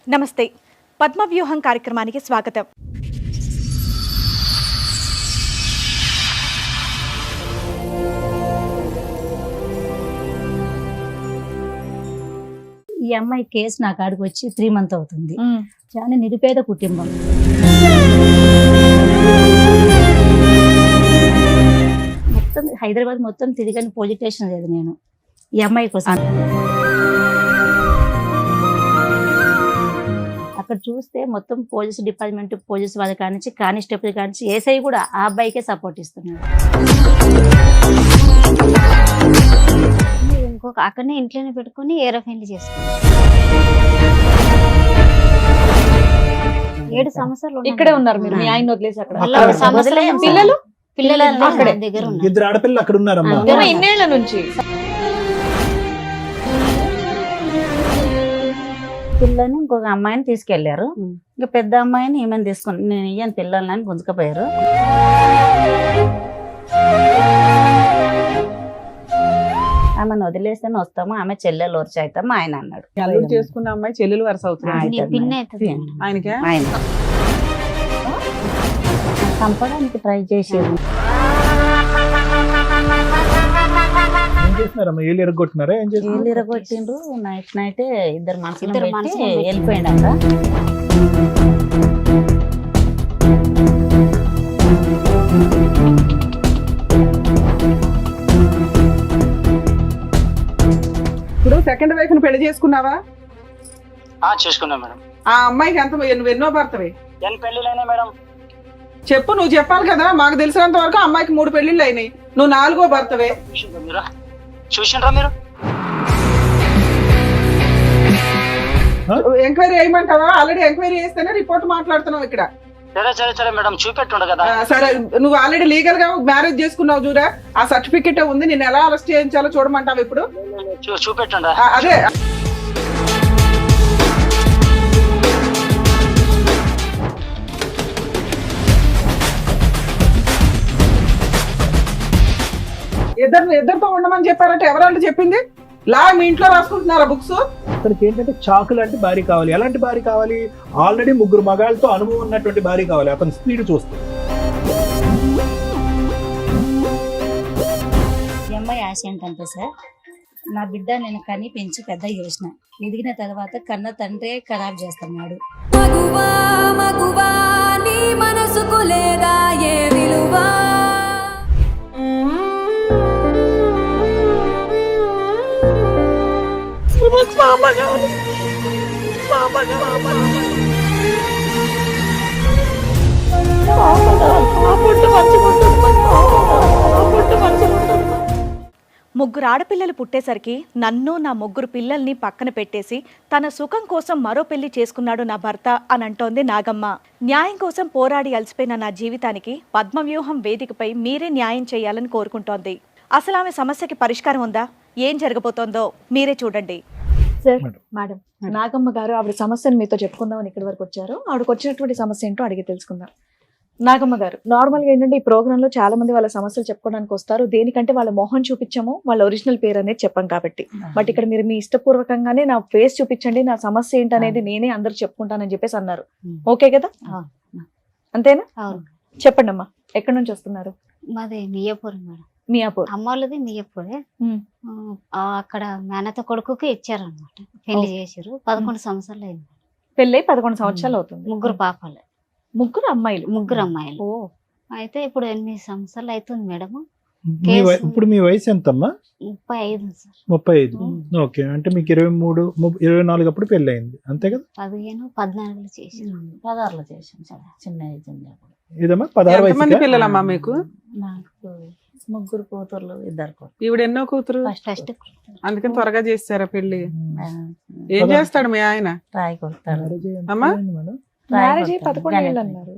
నమస్తే పద్మవ్యూహం కార్యక్రమానికి స్వాగతం. ఈ అమ్మాయి కేసు నా కాడికి వచ్చి 3 months అవుతుంది. చాలా నిరుపేద కుటుంబం. మొత్తం హైదరాబాద్ మొత్తం తిరిగని పోలీస్ స్టేషన్ లేదు నేను ఈ అమ్మాయి కోసం. అక్కడ చూస్తే మొత్తం పోలీస్ డిపార్ట్మెంట్, పోలీస్ వాళ్ళ కానించి, కానిస్టేబుల్ కానించి, ఏసఐ కూడా ఆ అబ్బాయికే సపోర్ట్ ఇస్తున్నాడు. ఇంకొక అక్కడనే ఇంట్లోనే పెట్టుకుని ఏరోఫైన్లు చేసుకున్నాం. 7 సంవత్సరాలు ఇక్కడే ఉన్నారు మీరు, మీ ఆయన వదిలేసి అక్కడ. పిల్లలు పిల్లలు దగ్గర ఉన్నారు. 2 ఆడపిల్లలు అక్కడ ఉన్నారమ్మా. ఇన్నేళ్ల నుంచి పిల్లని ఇంకొక అమ్మాయిని తీసుకెళ్లారు. ఇంకా పెద్ద అమ్మాయిని ఈమెను తీసుకుని నేను ఇయ్యను పిల్లలని గుంజుకపోయారు. ఆమెను వదిలేస్తేనే వస్తాము, ఆమె చెల్లెలు వరుస అవుతాము ఆయన అన్నాడు. అల్లుడు చేసుకున్న అమ్మాయి చెల్లెలు వరుస అవుతుంది పిన్ని అవుతుంది. ఆయనకే. ఆయన చంపడానికి ట్రై చేసేది. ఏం చేస్తున్నారమ్మా? ఏళ్ళు ఎరగొట్టున్నారా? ఏం చేస్తున్నారు? ఏళ్ళు ఇరగొట్టిండ్రు. నైట్ ఇద్దరు మనుషులు మనుషులు వెళ్ళిపోయిండ. ఇప్పుడు సెకండ్ వైఫ్ ని పెళ్లి చేసుకున్నావా? చేసుకున్నా మేడం. ఆ అమ్మాయికి ఎంత నువ్వు ఎన్నో భర్తవి? ఎన్ని పెళ్లిలైనా మేడం? చెప్పు, నువ్వు చెప్పాలి కదా. మాకు తెలిసినంత వరకు అమ్మాయికి 3 పెళ్లిళ్ళు అయినాయి, నువ్వు 4వ భర్తవే. చూసిండ్రా మీరు? ఎంక్వైరీ చేయమంటావా? ఆల్రెడీ ఎంక్వైరీ చేస్తేనే రిపోర్ట్ మాట్లాడుతున్నావు ఇక్కడ. సరే మేడం, చూపెట్టుండ కదా. సరే, నువ్వు ఆల్రెడీ లీగల్ గా మ్యారేజ్ చేసుకున్నావు చూరా, ఆ సర్టిఫికెట్ ఉంది. నేను ఎలా అరెస్ట్ చేయించాలో చూడమంటావు ఇప్పుడు? చూపెట్టుండ. అదే ఇద్దరితో ఉండమని చెప్పారంటే ఎవరంటే చెప్పింది? లా మీ ఇంట్లో రాసుకుంటున్నారా బుక్స్? అతనికి ఏంటంటే చాకు లాంటి భార్య కావాలి. ఎలాంటి భార్య కావాలి? ఆల్రెడీ 3 మగాళ్ళతో అనుభవం ఉన్నటువంటి భార్య కావాలి. అతని స్పీడ్ చూస్తే ఈ అమ్మాయి ఆశ ఏంటంటే సార్, నా బిడ్డ నేను కని పెంచి పెద్ద చేసిన, ఎదిగిన తర్వాత కన్న తండ్రే ఖరాబ్ చేస్తున్నాడు. మగువా మగువా నీ మనసుకు లేదా ఏ విలువా? ముగ్గురు ఆడపిల్లలు పుట్టేసరికి నన్ను, నా 3 పిల్లల్ని పక్కన పెట్టేసి తన సుఖం కోసం మరో పెళ్లి చేసుకున్నాడు నా భర్త అని అంటోంది నాగమ్మ. న్యాయం కోసం పోరాడి అలసిపోయిన నా జీవితానికి పద్మవ్యూహం వేదికపై మీరే న్యాయం చేయాలని కోరుకుంటోంది. అసలు ఆమె సమస్యకి పరిష్కారం ఉందా? ఏం జరగబోతోందో మీరే చూడండి. సార్, మేడం, నాగమ్మ గారు ఆవిడ సమస్యను మీతో చెప్పుకుందామని ఇక్కడి వరకు వచ్చారు. ఆవిడకి వచ్చినటువంటి సమస్య ఏంటో అడిగి తెలుసుకుందాం. నాగమ్మ గారు, నార్మల్గా ఏంటంటే ఈ ప్రోగ్రామ్ లో చాలా మంది వాళ్ళ సమస్యలు చెప్పుకోవడానికి వస్తారు. దేనికంటే వాళ్ళ మొహం చూపించాము, వాళ్ళ ఒరిజినల్ పేరు అనేది చెప్పాం కాబట్టి. బట్ ఇక్కడ మీరు మీ ఇష్టపూర్వకంగానే నా ఫేస్ చూపించండి, నా సమస్య ఏంటనేది నేనే అందరు చెప్పుకుంటానని చెప్పేసి అన్నారు. ఓకే కదా? అంతేనా? చెప్పండి అమ్మా, ఎక్కడి నుంచి వస్తున్నారు? మాది మియాపూర్ మేడం. మియాపూర్. అమ్మ వాళ్ళది మియాపూరే. అక్కడ మేనత కొడుకుకి ఇచ్చారనమాట, పెళ్లి చేసారు. 11 సంవత్సరాలు అయింది. పెళ్ళై 11 సంవత్సరాలు అవుతుంది. 3 పాపలు, 3 అమ్మాయిలు. 3 అమ్మాయిలు. అయితే ఇప్పుడు 8 సంవత్సరాలు అవుతుంది మేడం. ఇప్పుడు మీ వయసు ఎంతమ్మా? 35 సార్. 35. ఓకే, అంటే మీకు 23, 24 అప్పుడు పెళ్లి అయింది, అంతే కదా? 15, 14 చేసారు. 16లో చేసాం సార్, చిన్న ఏజ్ ఉన్నప్పుడు. ఇదమ్మా 16 ఎంతమంది వయసు. పిల్లలమ్మా మీకు? నాకు 3 కూతుర్లు, 2 కొడుకులు. ఈవిడ ఎన్నో కూతురు, ఫస్ట్ అందుకని త్వరగా చేస్తారా పెళ్లి? ఏం చేస్తాడు మీ ఆయన? రాయి కొడతాడు. అమ్మా? మ్యారేజ్ 11 ఏళ్ళు అన్నారు.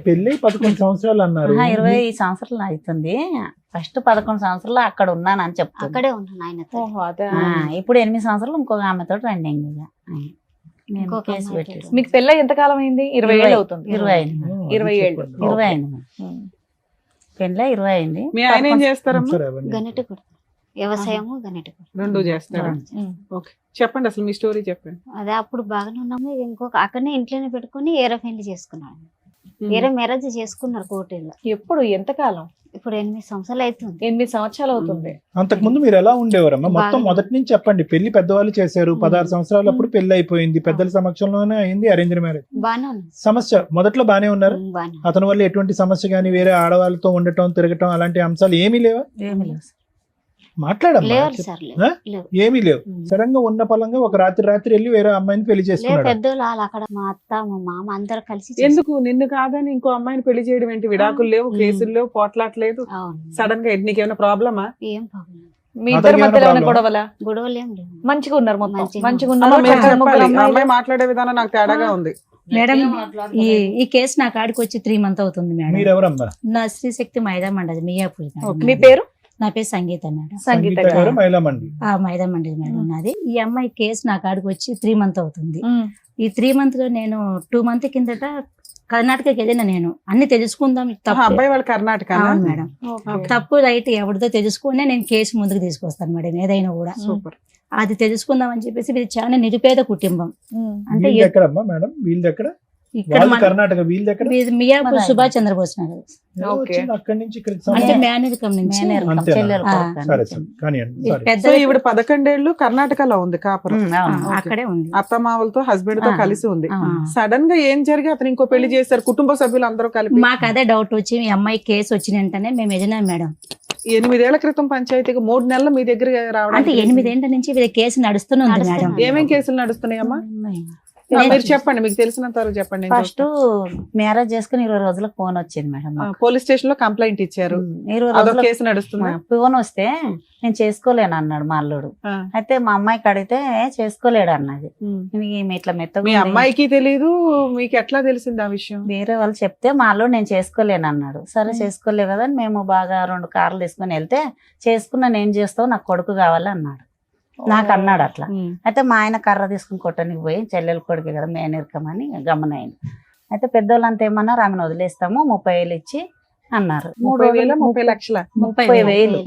పెళ్లి 11 సంవత్సరాలు అన్నారు. 20 సంవత్సరాలు అవుతుంది. ఫస్ట్ 11 సంవత్సరాలు అక్కడ ఉన్నాను అని చెప్తాను. అక్కడే ఉన్నాను ఆయనతో. ఇప్పుడు 8 సంవత్సరాలు ఇంకొక ఆమెతో ట్రెండింగ్. ఇంకొక కేసు అమ్మాయి పెట్టి మీకు పెళ్ళ ఎంత కాలం అయింది? 20 ఏళ్ళు అవుతుంది. 20 అయింది. 20 ఏళ్ళు. 20 అయింది. పెళ్ళ 20 అయింది. మీ ఆయన ఏం చేస్తారమ్మా? గన్నెట్టు కొడతారు. వ్యవసాయము గన్నెటి రెండు చేస్తారా? ఓకే, చెప్పండి అసలు మీ స్టోరీ చెప్పండి. అదే అప్పుడు బాగానే ఉన్నాము. ఇంకొక అక్కడనే ఇంట్లోనే పెట్టుకుని ఏరే పెళ్లి చేసుకున్నాడు. వేరే మ్యారేజ్ చేసుకున్నారు కోటిలో. ఎప్పుడు ఎంతకాలం? ఇప్పుడు 8 సంవత్సరాలు అవుతుంది. 8 సంవత్సరాలు అవుతుంది. అంతకు ముందు మీరు ఎలా ఉండేవారమ్మా? మొత్తం బాగా- మొదటి నుంచి చెప్పండి. పెళ్లి పెద్దవాళ్ళు చేశారు, 16 సంవత్సరాలప్పుడు పెళ్లి అయిపోయింది, పెద్దల సమక్షంలోనే అయింది, అరేంజ్ మ్యారేజ్. బాగానే ఉంది. సమస్య మొదట్లో బానే ఉన్నారు. బాగానే అతని వల్ల ఎటువంటి సమస్య గానీ, వేరే ఆడవాళ్ళతో ఉండటం, తిరగటం అలాంటి అంశాలు ఏమీ లేవా? ఏమి లేవు సార్. మాట్లాడమ్మా. లేవు సార్, ఆ? లేవు. ఏమీ లేవు. సడన్ గా ఉన్న పలంగా ఒక రాత్రి వెళ్ళి వేరే అమ్మాయిని పెళ్లి లేవు. చేసుకున్నాడు. పెద్దోళ్ళు వాళ్ళు అక్కడ మా అత్త మా మామ అందరు కలిసి ఎందుకు నిన్ను కాదని ఇంకో అమ్మాయిని పెళ్లి చేయడం ఏంటి? విడాకులు లేవు, కేసులు లేవు, పోట్లాట్లేదు. అవును. సడన్ గా నీకేమైనా ప్రాబ్లమా? ఏం ప్రాబ్లం మీ అతనికి ఇద్దరి మధ్యలో ఏమైనా ఏమైనా గొడవలా? గొడవలు ఏం లేవు. మంచిగా ఉన్నారు, మొత్తం మంచిగా మంచిగా అమ్మ, ఉన్నారు. మీరు ముగ్గురు చెప్పాలి. ఆ అమ్మాయిలు. అమ్మాయి మాట్లాడే విధానం నాకు తేడాగా ఉంది. మేడం ఈ కేసు నా కాడికి వచ్చి 3 months అవుతుంది మేడం. మీరెవరమ్మా? నా శ్రీశక్తి మైదా మండది మియాపూర్ మేడం. మీ పేరు? నా పేరు సంగీత మేడం. సంగీత సంగీత గారు, మహిళా మండలి. ఆ మైదా మండది మేడం నాది. ఈ అమ్మాయి కేసు నా కాడికి వచ్చి 3 months అవుతుంది. ఉమ్. ఈ 3 months లో నేను 2 months కిందట కర్ణాటకకి వెళ్ళిన. నేను అన్ని తెలుసుకుందాం తప్పు. అబ్బాయి వాళ్ళ కర్ణాటక. అవును మేడం. ఓకే. తప్పు రైట్ ఎవరిదో తెలుసుకునే నేను కేసు ముందుకు తీసుకొస్తాను మేడం, ఏదైనా కూడా. సూపర్. అది తెలుసుకుందాం అని చెప్పేసి ఇది చాలా నిరుపేద కుటుంబం. ఉమ్. అంటే వీళ్ళది ఎక్కడమ్మా మేడం? వీళ్ళది ఎక్కడ? ఇక్కడ వాళ్ళది కర్ణాటక, వీళ్ళది ఎక్కడ? మియాపూర్ సుభాష్ చంద్రబోస్ నగర్. ఎవరు వచ్చింది అక్కడి నుంచి ఇక్కడికి అంటే సంబంధం? మేనరికం నుంచి. అంతేనా? సరే సరే కానివ్వండి. ఇది సారీ. పెద్ద సో ఈవిడ 11 ఏళ్ళు కర్ణాటకలో ఉంది కాపురం. అక్కడే ఉంది. అత్తమావలతో హస్బెండ్ తో ఆ. కలిసి ఉంది. ఆ. సడన్ గా ఏం జరిగి అతను ఇంకో పెళ్లి చేశారు, కుటుంబ సభ్యులు అందరూ కలిపి. మాకు అదే డౌట్ వచ్చి ఈ అమ్మాయి కేసు వచ్చిన వెంటనే మేము వెళ్ళినాం మేడం. 8 ఏళ్ల క్రితం పంచాయతీకి 3 నెలలు మీ దగ్గర అంటే రావడానికి 8 ఏళ్ల నుంచి వీళ్ళ కేసు నడుస్తూనే ఉంది మేడం. ఏమేం కేసులు నడుస్తున్నాయమ్మా? మీరు చెప్పండి, మీకు తెలిసినంత వరకు చెప్పండి. నేను ఫస్ట్ మ్యారేజ్ చేసుకుని 20 రోజులకు ఫోన్ వచ్చింది మేడం చూస్తాను. పోలీస్ స్టేషన్ లో కంప్లైంట్ ఇచ్చారు. 20 అదొక రోజులకు కేసు నడుస్తుంది. ఫోన్ వస్తే నేను చేసుకోలేను అన్నాడు మా అల్లుడు. అయితే మా అమ్మాయికి అడిగితే చేసుకోలేడు అన్నది. ఇట్లా మెత్తగా మీ ఉంది. అమ్మాయికి తెలీదు, మీకు ఎట్లా తెలిసింది ఆ విషయం? వేరే వాళ్ళు చెప్తే మా అల్లుడు నేను చేసుకోలేను అన్నాడు. సరే చేసుకోలేవు కదా అని మేము బాగా 2 కార్లు తీసుకుని వెళ్తే చేసుకున్నా నేను చేస్తావు, నాకు కొడుకు కావాలి అన్నాడు. నాకు అన్నాడు అట్లా. అయితే మా ఆయన కర్ర తీసుకుని కొట్టడానికి పోయి చెల్లెలు కొడుకు కదా మేనరికమని గమనైంది. అయితే పెద్దోళ్ళంతా ఏమన్నారు, ఆమెను వదిలేస్తాము 30,000 ఇచ్చి అన్నారు. 30,000 30 లక్షల 30,000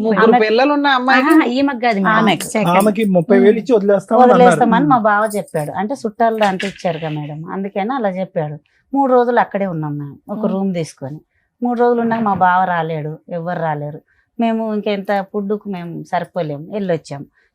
ముగ్గురు పిల్లలు ఉన్న అమ్మాయికి ఈమెకు కాదు మేడం. ఆమెకు. Second. ఆమెకి 30,000 ఇచ్చి వదిలేస్తామని అన్నారు. వదిలేస్తామని మా బావ చెప్పాడు. అంటే చుట్టాలు దాంట్లో ఇచ్చారు కదా మేడం, అందుకని అలా చెప్పాడు. 3 రోజులు అక్కడే ఉన్నాం మేము, ఒక రూమ్ తీసుకొని. 3 రోజులు ఉన్నాక మా బావ రాలేడు, ఎవ్వరు రాలేరు. మేము ఇంకెంత ఫుడ్కు మేము సరిపోలేము.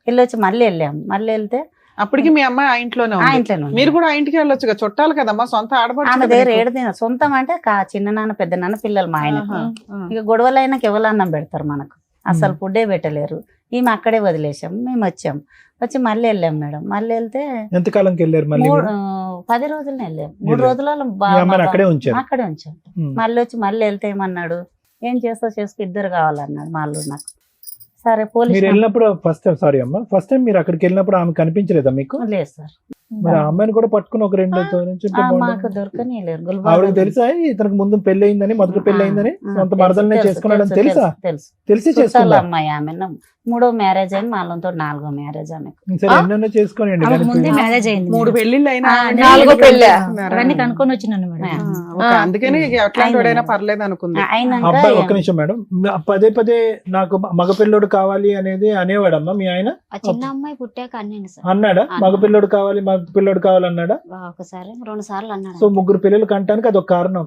వెళ్ళొచ్చి మళ్ళీ వెళ్ళాము. మళ్ళీ వెళ్తే అప్పటికి మీ అమ్మాయి ఆ ఇంట్లోనే ఆ ఉంది. ఇంట్లోనే ఉంది. మీరు కూడా ఆ ఇంటికి వెళ్ళొచ్చు కదా, చుట్టాలు కదమ్మా, సొంత ఆమె ఆడపడుచు దగ్గర కదా. ఏడు తిన సొంతం అంటే చిన్న నాన్న పెద్ద నాన్న పిల్లలు మా ఆయనకు. ఆహా, ఆ. ఇక గొడవలు అయినాక ఎవరన్నం పెడతారు మనకు, అసలు ఫుడ్డే పెట్టలేరు. ఈమె అక్కడే వదిలేసాం. మేము వచ్చి మళ్ళీ వెళ్ళాం మేడం. మళ్ళీ వెళ్తే ఎంతకాలంకి వెళ్ళారు మళ్ళీ? 10 రోజులనే వెళ్ళాం. 3 వెళ్ళారు. రోజులలో మీ అమ్మాయిని అక్కడే ఉంచారు. అక్కడే ఉంచాం. ఉమ్. మళ్ళీ మళ్ళీ వెళ్తే ఏమన్నాడు, ఏం చేస్తావు చేసుకో, 2 కావాలన్నాడు మా అల్లుడు నాకు. సరే మీరు పోలీస్ వెళ్ళినప్పుడు ఫస్ట్ టైం మీరు అక్కడికి వెళ్ళినప్పుడు ఆమె కనిపించలేదా మీకు? లేదు సార్. మరి ఆ అమ్మాయిని కూడా పట్టుకుని ఒక 2 నుంచుంటే మాకు బాగుండేది. దొరకని లేరు. ఆవిడకి తెలుసా ఇతనికి ముందు పెళ్లి అయిందని, మొదటి పెళ్లి అయిందని, సొంత మరదలనే చేసుకున్నాడని తెలుసా? తెలుసు. తెలిసి చుట్టాల చేసుకున్నా. అమ్మాయి ఆమె 3వ మ్యారేజ్ అయింది, మా అల్లంతో 4వ మ్యారేజ్ ఆమెకు. సరే ఎన్నెన్నో చేసుకోనియండి. ఆమెకు కానీ ముందే మ్యారేజ్ అయింది 3 పెళ్లిళ్ళు అయినా ఆ, ఆవిడ 4వ పెళ్ళా? అవన్నీ కనుక్కొని వచ్చినాను మేడం. ఓకే, అందుకని ఇక ఎట్లాంటి వాడైనా పర్లేదు అనుకుంది. అయినాక అబ్బాయి ఒక్క నిమిషం మేడం, పదే నాకు మగ పిల్లోడు కావాలి అనేది అనేవాడమ్మా మీ ఆయన? ఆ చిన్న అమ్మాయి పుట్టాక అన్నాను సార్. అన్నాడా? మగ పిల్లోడు కావాలి, మగ పిల్లోడు కావాలన్నాడా? ఒకసారి 2 సార్లు అన్నాడు. సో 3 పిల్లలు కంటానికి అదొక కారణం.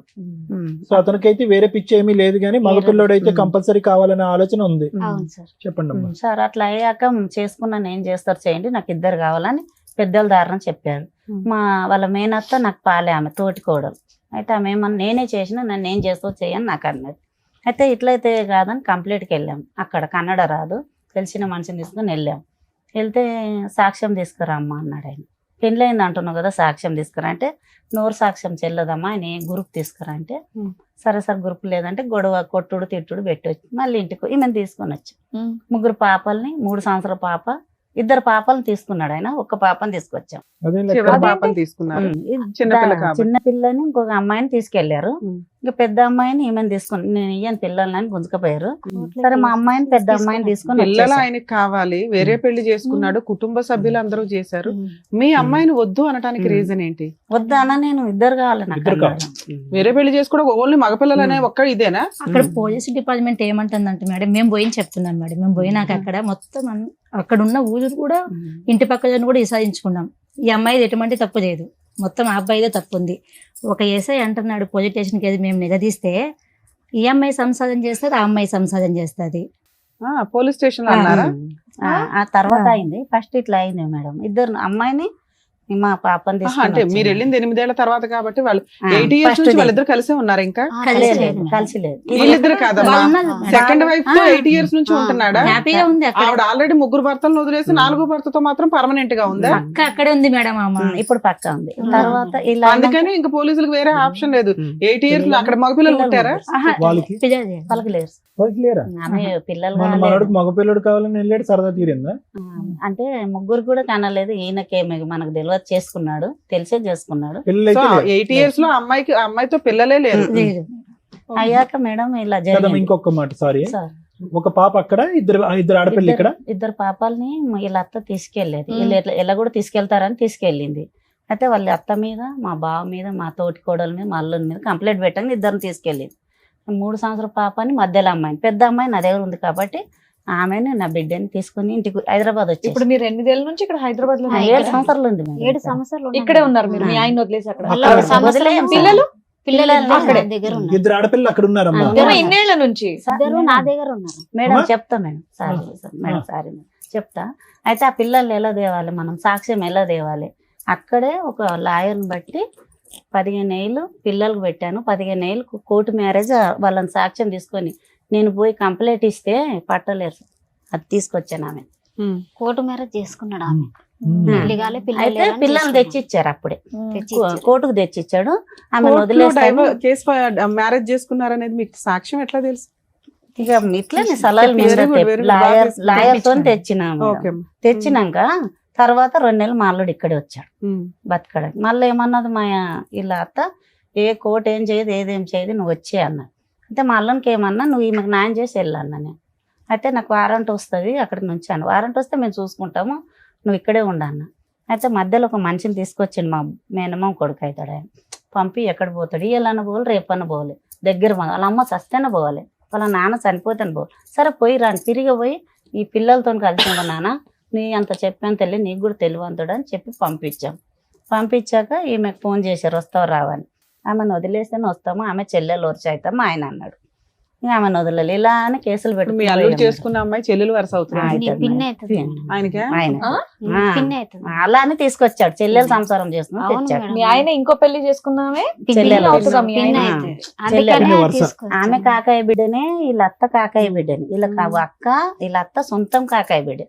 సో అతనికైతే వేరే పిచ్చి ఏమీ లేదు, కానీ మగ పిల్లోడు అయితే కంపల్సరీ కావాలనే ఆలోచన ఉంది. అవును సార్. చెప్పండి అమ్మా. సార్ అట్లా అయ్యాక చేసుకున్నాను, ఏం చేస్తారు చేయండి, నాకు 2 కావాలని పెద్దల దారిన చెప్పాడు. వాళ్ళ మేనత్త నాకు పాలే, ఆమె తోటి కోడలు. అయితే ఆమె ఏమన్నా నేనే చేసినా నన్ను ఏం చేస్తావు చేయని నాకు అన్నది. అయితే ఇట్లయితే కాదని కంప్లీట్కి వెళ్ళాం. అక్కడ కన్నడ రాదు, తెలిసిన మనిషిని తీసుకుని వెళ్తే సాక్ష్యం తీసుకురా అమ్మ అన్నాడు ఆయన. పెళ్ళైంది అంటున్నావు కదా, సాక్ష్యం తీసుకురా అంటే, నోరు సాక్ష్యం చెల్లదమ్మా, ఆయన గ్రూప్ తీసుకురా అంటే, సరే సార్ గ్రూప్ లేదంటే గొడవ కొట్టుడు తిట్టుడు పెట్టి వచ్చి మళ్ళీ ఇంటికి ఈమెను తీసుకొని వచ్చి 3 పాపల్ని, 3 సంవత్సరాల పాప, 2 పాపలను తీసుకున్నాడు ఆయన, 1 పాపని తీసుకొచ్చాం. అదేం చివరి లెక్క. పాపని తీసుకున్నారు. ఇది చిన్నపిల్ల కాబట్టి. చిన్న పిల్లని ఇంకొక అమ్మాయిని తీసుకెళ్లారు. ఉమ్. ఇంకా పెద్ద అమ్మాయిని ఈమెను తీసుకుని నేను ఇయ్యను పిల్లలని గుంజుకపోయారు. సరే మా అమ్మాయిని పెద్ద అమ్మాయిని తీసుకుని పిల్లలు వచ్చేసాం. ఆయనకి కావాలి, వేరే పెళ్లి చేసుకున్నాడు, కుటుంబ సభ్యులు అందరూ చేశారు. మీ అమ్మాయిని వద్దు అనడానికి రీజన్ ఏంటి? వద్దానా నేను 2 కావాలి నాకు ఇద్దరు అన్నాడు. వేరే పెళ్లి చేసుకోవడం ఓన్లీ మగపిల్లలు అనే ఒక్క ఇదేనా? అక్కడ పోలీస్ డిపార్ట్మెంట్ ఏమంటుందంటే మేడం, మేము పోయి చెప్తున్నాం మేడం, మేము పోయినాక అక్కడ మొత్తం అక్కడ ఉన్న ఊరు కూడా ఇంటి పక్కన కూడా విసారించుకున్నాం. ఈ అమ్మాయిది ఎటువంటి తప్పు లేదు, మొత్తం ఆ అబ్బాయిదే తప్పు ఉంది. ఒక ఎస్ఐ అంటున్నాడు పోలీస్ స్టేషన్కి వెళ్ళి మేము నిలదీస్తే ఈ అమ్మాయి సంసారం చేస్తుంది, ఆ అమ్మాయి సంసారం చేస్తుంది. పోలీస్ స్టేషన్ లో అన్నారా? ఆ తర్వాత అయింది. ఫస్ట్ ఇట్లా అయింది మేడం. 2 అమ్మాయిని మా పాపని అంటే తీసుకుని మీరు వెళ్ళింది 8 ఏళ్ల తర్వాత కాబట్టి వాళ్ళు ఆ, 8 ఇయర్స్ first నుంచి day. వాళ్ళిద్దరు కలిసే ఉన్నారు. ఇంకా కలిసి లేదు, కలిసి లేదు. వీళ్ళిద్దరు కాదమ్మా, వాళ్ళు ఉన్నారు. సెకండ్ వైఫ్ తో 8 ఇయర్స్ నుంచి ఉంటున్నాడా? హ్యాపీగా ఉంది అక్కడ. ఆవిడ ఆల్రెడీ 3 భర్తలను వదిలేసి 4వ భర్తతో మాత్రం పర్మనెంట్ గా ఉందా? పక్క అక్కడే ఉంది మేడం అమ్మ. ఇప్పుడు పక్క ఉంది. తర్వాత ఇలా అందుకని ఇంకా పోలీసులకు వేరే ఆప్షన్ లేదు. 8 ఇయర్స్ లో అక్కడ మగపిల్లలు పుట్టారా? వాళ్ళకి వాళ్ళకి లేరు. వాళ్ళకి లేరా? ఆమె పిల్లలు మన కాలేదు. మనోడికి మగపిల్లడు కావాలని వెళ్ళాడు, సరదా తీరిందా? అంటే 3 కూడా కనలేదు. ఈయనకేమి మనకు తెలియదు, చేసుకున్నాడు, తెలిసే చేసుకున్నాడు. పిల్లలు సో అయితే 8 ఇయర్స్ లో అమ్మాయితో పిల్లలే లేరు. లేదు. అయ్యాక మేడం ఇలా కదమ్మా, జరిగింది. ఇంకొక మాట, సారీ. సార్, ఒక పాప అక్కడ, ఇద్దరు ఆడపిల్ల ఇక్కడ. 2 పాపాలని వీళ్ళ అత్త తీసుకెళ్లేదు. వీళ్ళు ఎలా కూడా తీసుకెళ్తారని తీసుకెళ్ళింది. అయితే వాళ్ళ అత్త మీద, మా బావ మీద, మా తోటి కోడల మీద, మా అల్లుని మీద కంప్లైంట్ పెట్టండి, 2 తీసుకెళ్ళింది. 3 సంవత్సరాల పాపని, మధ్యలో అమ్మాయిని, పెద్ద అమ్మాయి నా దగ్గర ఉంది కాబట్టి ఆమెను నా బిడ్డని తీసుకుని ఇంటికి హైదరాబాద్ వచ్చి ఇప్పుడు మీరు 8 ఏళ్ళ నుంచి ఇక్కడ హైదరాబాద్ లో 7 సంవత్సరాలు ఉంది మేడం. 7 సంవత్సరాలు ఉన్నాం. ఇక్కడే ఉన్నారు మీరు, మీ ఆ. ఆయన వదిలేసి అక్కడ. మళ్ళా అక్కడ ఒక సంవత్సరం వదిలేయం సార్. పిల్లలు? పిల్లలు అక్కడే. నా దగ్గర ఉన్నారు. 2 ఆడపిల్లలు అక్కడ ఉన్నారమ్మా. ఆ. ఏమో ఇన్నేళ్ల నుంచి. ఇద్దరు నా దగ్గర ఉన్నారు. మేడం అమ్మా? చెప్తా madam, sorry madam, sorry madam, చెప్తా. అయితే ఆ పిల్లలు ఎలా తేవాలి, మనం సాక్ష్యం ఎలా తేవాలి? అక్కడే ఒక లాయర్ని బట్టి 15 ఏళ్ళు పిల్లలకు పెట్టాను. 15 ఏళ్ళు కోర్టు మ్యారేజ్ వాళ్ళని సాక్ష్యం తీసుకొని నేను పోయి కంప్లైంట్ ఇస్తే పట్టలేరు. అది తీసుకొచ్చాను ఆమె. కోర్టు మ్యారేజ్ చేసుకున్నాడు ఆమె. ఉమ్. పెళ్లి కాలే, పిల్లలు అయితే లేరని పిల్లల్ని చేసుకున్నాడు. తెచ్చిచ్చారు అప్పుడే. తెచ్చిచ్చారు. కోర్టుకు తెచ్చిచ్చాడు. ఆమె కోర్టులో వదిలేస్తాను. కేసు మ్యారేజ్ చేసుకున్నారనేది మీకు సాక్ష్యం ఎట్లా తెలుసు? ఇక ఇట్లా సలహాలు Very good, very good. Lawyer తో తెచ్చినాము. ఓకే. తెచ్చినాక తర్వాత 2 నెలలు మా అల్లుడు ఇక్కడే వచ్చాడు బతకడానికి. మళ్ళీ ఏమన్నది మా ఇలా అత్త, ఏ కోర్టు ఏం చేయదు, ఏదేం చేయదు, నువ్వు వచ్చే అన్న. అయితే మా అల్లునికి ఏమన్నా, నువ్వు ఈమెకు న్యాయం చేసి వెళ్ళన్నా నేను. అయితే నాకు వారంట్ వస్తుంది, అక్కడికి నుంచాను. వారంట్ వస్తే మేము చూసుకుంటాము, నువ్వు ఇక్కడే ఉండన్న. అయితే మధ్యలో ఒక మనిషిని తీసుకొచ్చిండు, మా మేనమామ కొడుకు అవుతాడు ఆయన. పంపి ఎక్కడ పోతాడు, ఇవాళన్న పోవాలి, రేపన్న పోవాలి, దగ్గర వాళ్ళ అమ్మ చస్తేనే పోవాలి, వాళ్ళ నాన్న చనిపోతేనే పోవాలి. సరే పోయి రాని, తిరిగి పోయి ఈ పిల్లలతో కలిసి ఉండ నాన్న, నీ అంత చెప్పాను తెలియ, నీకు కూడా తెలివంతుడు అని చెప్పి పంపించాం. పంపించాక ఈమెకు ఫోన్ చేశారు, వస్తావు రావని. ఆమెను వదిలేస్తేనే వస్తాము, ఆమె చెల్లెలు వచ్చి అవుతాము ఆయన అన్నాడు. ఇంకా ఆమెను వదలలేదు. ఇలా అని కేసులు మీ అల్లుడు పెట్టి చేసుకున్న అమ్మాయి చెల్లెలు వరుస అవుతుంది నీ పిన్ని అవుతుంది. ఆయనకే. ఆయన ఆ. పిన్ని అవుతుంది. అలా అని తీసుకొచ్చాడు, చెల్లెలు సంసారం చేసుకుని అవును తెచ్చాడు. మేడం. మీ ఆయన ఇంకో పెళ్లి చేసుకున్నామే చెల్లెలు పిన్ని అవుతుందా మీ పిన్ని ఆయన? అవుతుంది. చెల్లెలు అందుకనే వరుస. తీసుకొచ్చాను. ఆమె కాకాయ బిడ్డనే, వీళ్ళ అత్త కాకాయ బిడ్డని, వీళ్ళ అక్క వీళ్ళ అత్త సొంతం కాకాయ బిడ్డ.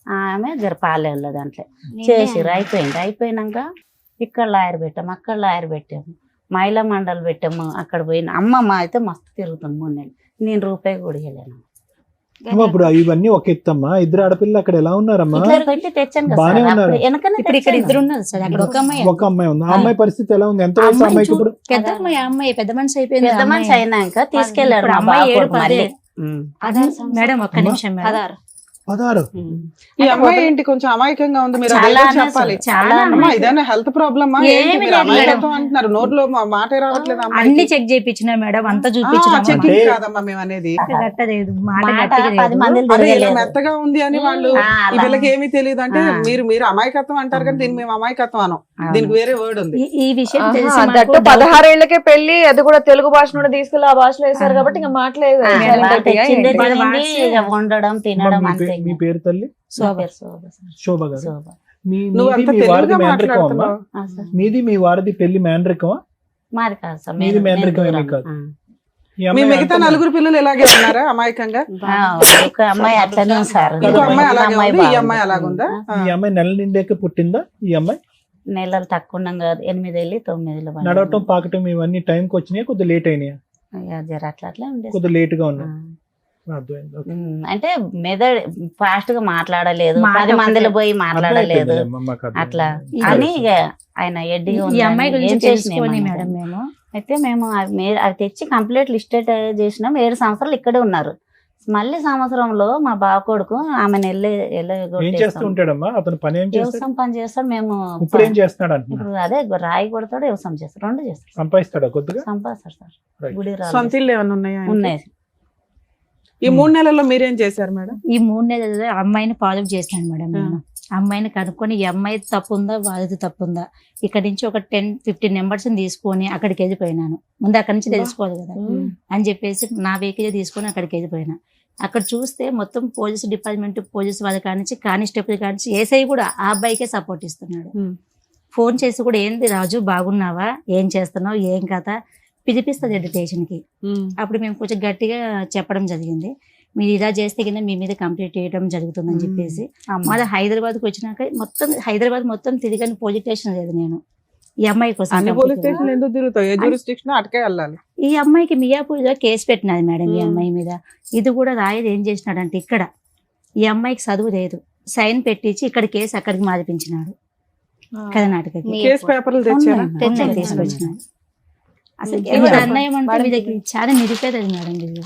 ఆమె జరపాలేళ్ళ దాంట్లో చేసిర్రు. అయిపోయినాక ఇక్కడ లాయర్ పెట్టాము, అక్కడ లాయర్ పెట్టాము, మహిళా మండలి పెట్టాము. అక్కడ పోయిన అమ్మమ్మ అయితే మస్తు తిరుగుతుంది 3 నెలలు. నేను రూపాయి కూడా ఇవ్వలేను. అమ్మా, ఇప్పుడు ఇవన్నీ ఒక ఎత్తమ్మా. 2 ఆడపిల్లలు అక్కడ ఎలా ఉన్నారమ్మా? ఇట్లా పెట్టి తెచ్చాను కదా బానే సార్. ఉన్నారు. అప్పుడు వెనకనే ఇప్పుడు ఇక్కడ తెచ్చాను. 2 ఉన్నారు సార్, అక్కడ ఒక అమ్మాయి. ఒక అమ్మాయి ఉంది. ఆ అమ్మాయి పరిస్థితి ఎలా ఉంది? ఎంత వయసు అమ్మాయి అమ్మాయికి ఇప్పుడు? పెద్ద అమ్మాయి, ఆ అమ్మాయి పెద్ద మనిషి అయిపోయింది. పెద్ద మనిషి అయినాక తీసుకెళ్లాడు ఇప్పుడు మా అమ్మాయి బావ 7, మళ్ళీ. 10. మేడం ఒక్క నిమిషం మేడం. 16. 16. ఈ అమ్మాయి ఏంటి కొంచెం అమాయకంగా ఉంది, మీరు చాలా అదేదో అనే చెప్పాలి. చాలా అమ్మా ఇదేనా హెల్త్ ప్రాబ్లమా? ఏమీ మీరు లేదు అమాయకత్వం అంటున్నారు, నోట్లో మాటే రావట్లేదు అన్ని అమ్మాయికి. చెక్ చేయించిన మేడం, అంతా చూపించిన చెకింగ్ అంటే- కాదమ్మా మేము అనేది. గట్టలేదు, మాట మాట గట్టిగా 10 లేదు. మందిని అదే ఇలా తిరగలేదు. మెత్తగా ఉంది అని వాళ్ళు ఆ, ఈ అలా. పిల్లకి ఏమీ తెలియదు అంటే ఆ. మీరు అమాయకత్వం అంటారు కానీ దీనికి మేము అమాయకత్వం అనం. దీనికి వేరే వర్డ్ ఉంది. ఈ విషయం ఆహా, తెలిసి మాకు దట్టు doubt. 16 ఏళ్లకే పెళ్లి, అది కూడా తెలుగు భాష నుండి తీసుకెళ్ళి ఆ భాషలో వేశారు కాబట్టి ఇంకా మాట్లేదు. ఆ, silent వాళ్ళు అయిపోయా తెచ్చిందే ఏంటి? తినింది, ఇక వండడం తినడం అమ్మా, అంతే. మీ పేరు తల్లి? నా పేరు శోభ సార్. శోభ గారు. శోభ. నువ్వు మీది అంత మీ వారిది తెలుగుగా మేనరికం అమ్మా? మాట్లాడుతున్నావు. ఆ, సార్. మీది మీ వారిది పెళ్లి మేనరికమా? మాది కాదు సార్, మీది మేము మేనరికం ఏమీ దూరం. కాదు. ఆ. ఈ మీ అమ్మాయి మిగతా అంతా- 4 పిల్లలు ఇలాగే ఉన్నారా అమాయకంగా? ఆ, ఒక అమ్మాయి అట్లనే ఉంది సార్. ఇంకో అమ్మాయి అలాగే ఉంది, ఈ బాగుంది. అమ్మాయి అలాగుందా? ఈ అమ్మాయి నెల నిండాక పుట్టిందా? ఈ అమ్మాయి నెలలు తక్కువ ఉన్నాం కదా, 8 వెళ్ళి 9 పడింది. నడవటం పాకటం ఇవన్నీ టైంకి వచ్చినాయి, కొద్దిగా లేట్ అయినాయి, ఇక జర అట్లా అట్లా ఉండేది. కొద్దిగా లేట్ గా ఉన్నాయి. అర్థమైంది. ఓకే. అంటే మెదడు ఫాస్ట్ గా మాట్లాడలేదు, మాట 10 మందిలో ఒకటే. పోయి మాట్లాడలేదు అర్థమైపోయిందిలేమ్మా, మాకు అర్థమైంది. అట్లా ఈ- అని ఇక ఆయన ఎడ్డిగా ఈ అమ్మాయి ఉందని గురించి ఏం చేసినా తెలుసుకొని ఏమన్నా. మేడం మేము అయితే మేము అవి తెచ్చి కంప్లీట్ లిస్టెడ్ చేసినాం. 7 సంవత్సరాలు ఇక్కడే ఉన్నారు. మళ్ళీ సంవత్సరంలో మా బావ కొడుకు ఆమెను ఏం చేస్తూ ఉంటాడమ్మా అతను? పని ఏం చేస్తాడు? వ్యవసాయం పని చేస్తాడు. మేము ఇప్పుడు ఏం చేస్తున్నాడు అంటున్నా? ఇప్పుడు అదే రాయి కొడతాడు, వ్యవసాయం చేస్తాడు, 2 చేస్తాడు. సంపాదిస్తాడా కొద్దిగా? సంపాదిస్తాడు సార్. Right. గుడి రాళ్ళు సొంత ఇల్లు ఏమైనా ఉన్నాయా ఆయనకి? ఉన్నాయి. ఈ 3 నెలల్లో మీరేం చేశారు మేడం? ఈ 3 నెలలు అమ్మాయిని ఫాలో చేసినాను మేడం నేను. అమ్మాయిని కనుక్కొని ఈ అమ్మాయి తప్పుందా వాళ్ళది తప్పుందా, ఇక్కడ నుంచి ఒక 10-15 నెంబర్స్ తీసుకొని అక్కడికి వెళ్ళిపోయినాను. ముందు అక్కడి నుంచి తెలుసుకోవాలి కదా అని చెప్పేసి నా వెహికల్ తీసుకొని అక్కడికి వెళ్ళిపోయినా. అక్కడ చూస్తే మొత్తం పోలీస్ డిపార్ట్మెంట్, పోలీస్ వాళ్ళ కానించి కానిస్టేబుల్ కానించి ఏసఐ కూడా ఆ అబ్బాయికే సపోర్ట్ ఇస్తున్నాడు. ఫోన్ చేసి కూడా ఏంది రాజు బాగున్నావా, ఏం చేస్తున్నావు, ఏం కథ పిలిపిస్తుంది స్టేషన్కి. అప్పుడు మేము కొంచెం గట్టిగా చెప్పడం జరిగింది, మీరు ఇలా చేస్తే కింద మీ మీద కంప్లీట్ చేయడం జరుగుతుందని చెప్పేసి. మళ్ళీ హైదరాబాద్కి వచ్చినాక హైదరాబాద్ మొత్తం తిరిగని పోలీస్ స్టేషన్ లేదు నేను ఈ అమ్మాయి కోసం. అన్ని పోలీస్ స్టేషన్ ఎందుకు తిరుగుతావు? ఏ జ్యూరిస్డిక్షన్ అటుకే వెళ్ళాలి. ఈ అమ్మాయికి మియాపూర్లో కేసు పెట్టినది మేడం ఈ అమ్మాయి మీద. ఇది కూడా రాయలు ఏం చేసినాడంటే ఇక్కడ ఈ అమ్మాయికి చదువు లేదు, సైన్ పెట్టించి ఇక్కడ కేసు అక్కడికి మార్పించినాడు కర్ణాటకకి. కేసు పేపర్లు తెచ్చారా? ఉన్నాయి, తీసుకొచ్చినాడు. అసలు ఎవరు అన్యాయం అంటే వీళ్ళకి చాలా నిరుపేదది మేడం వీళ్ళు.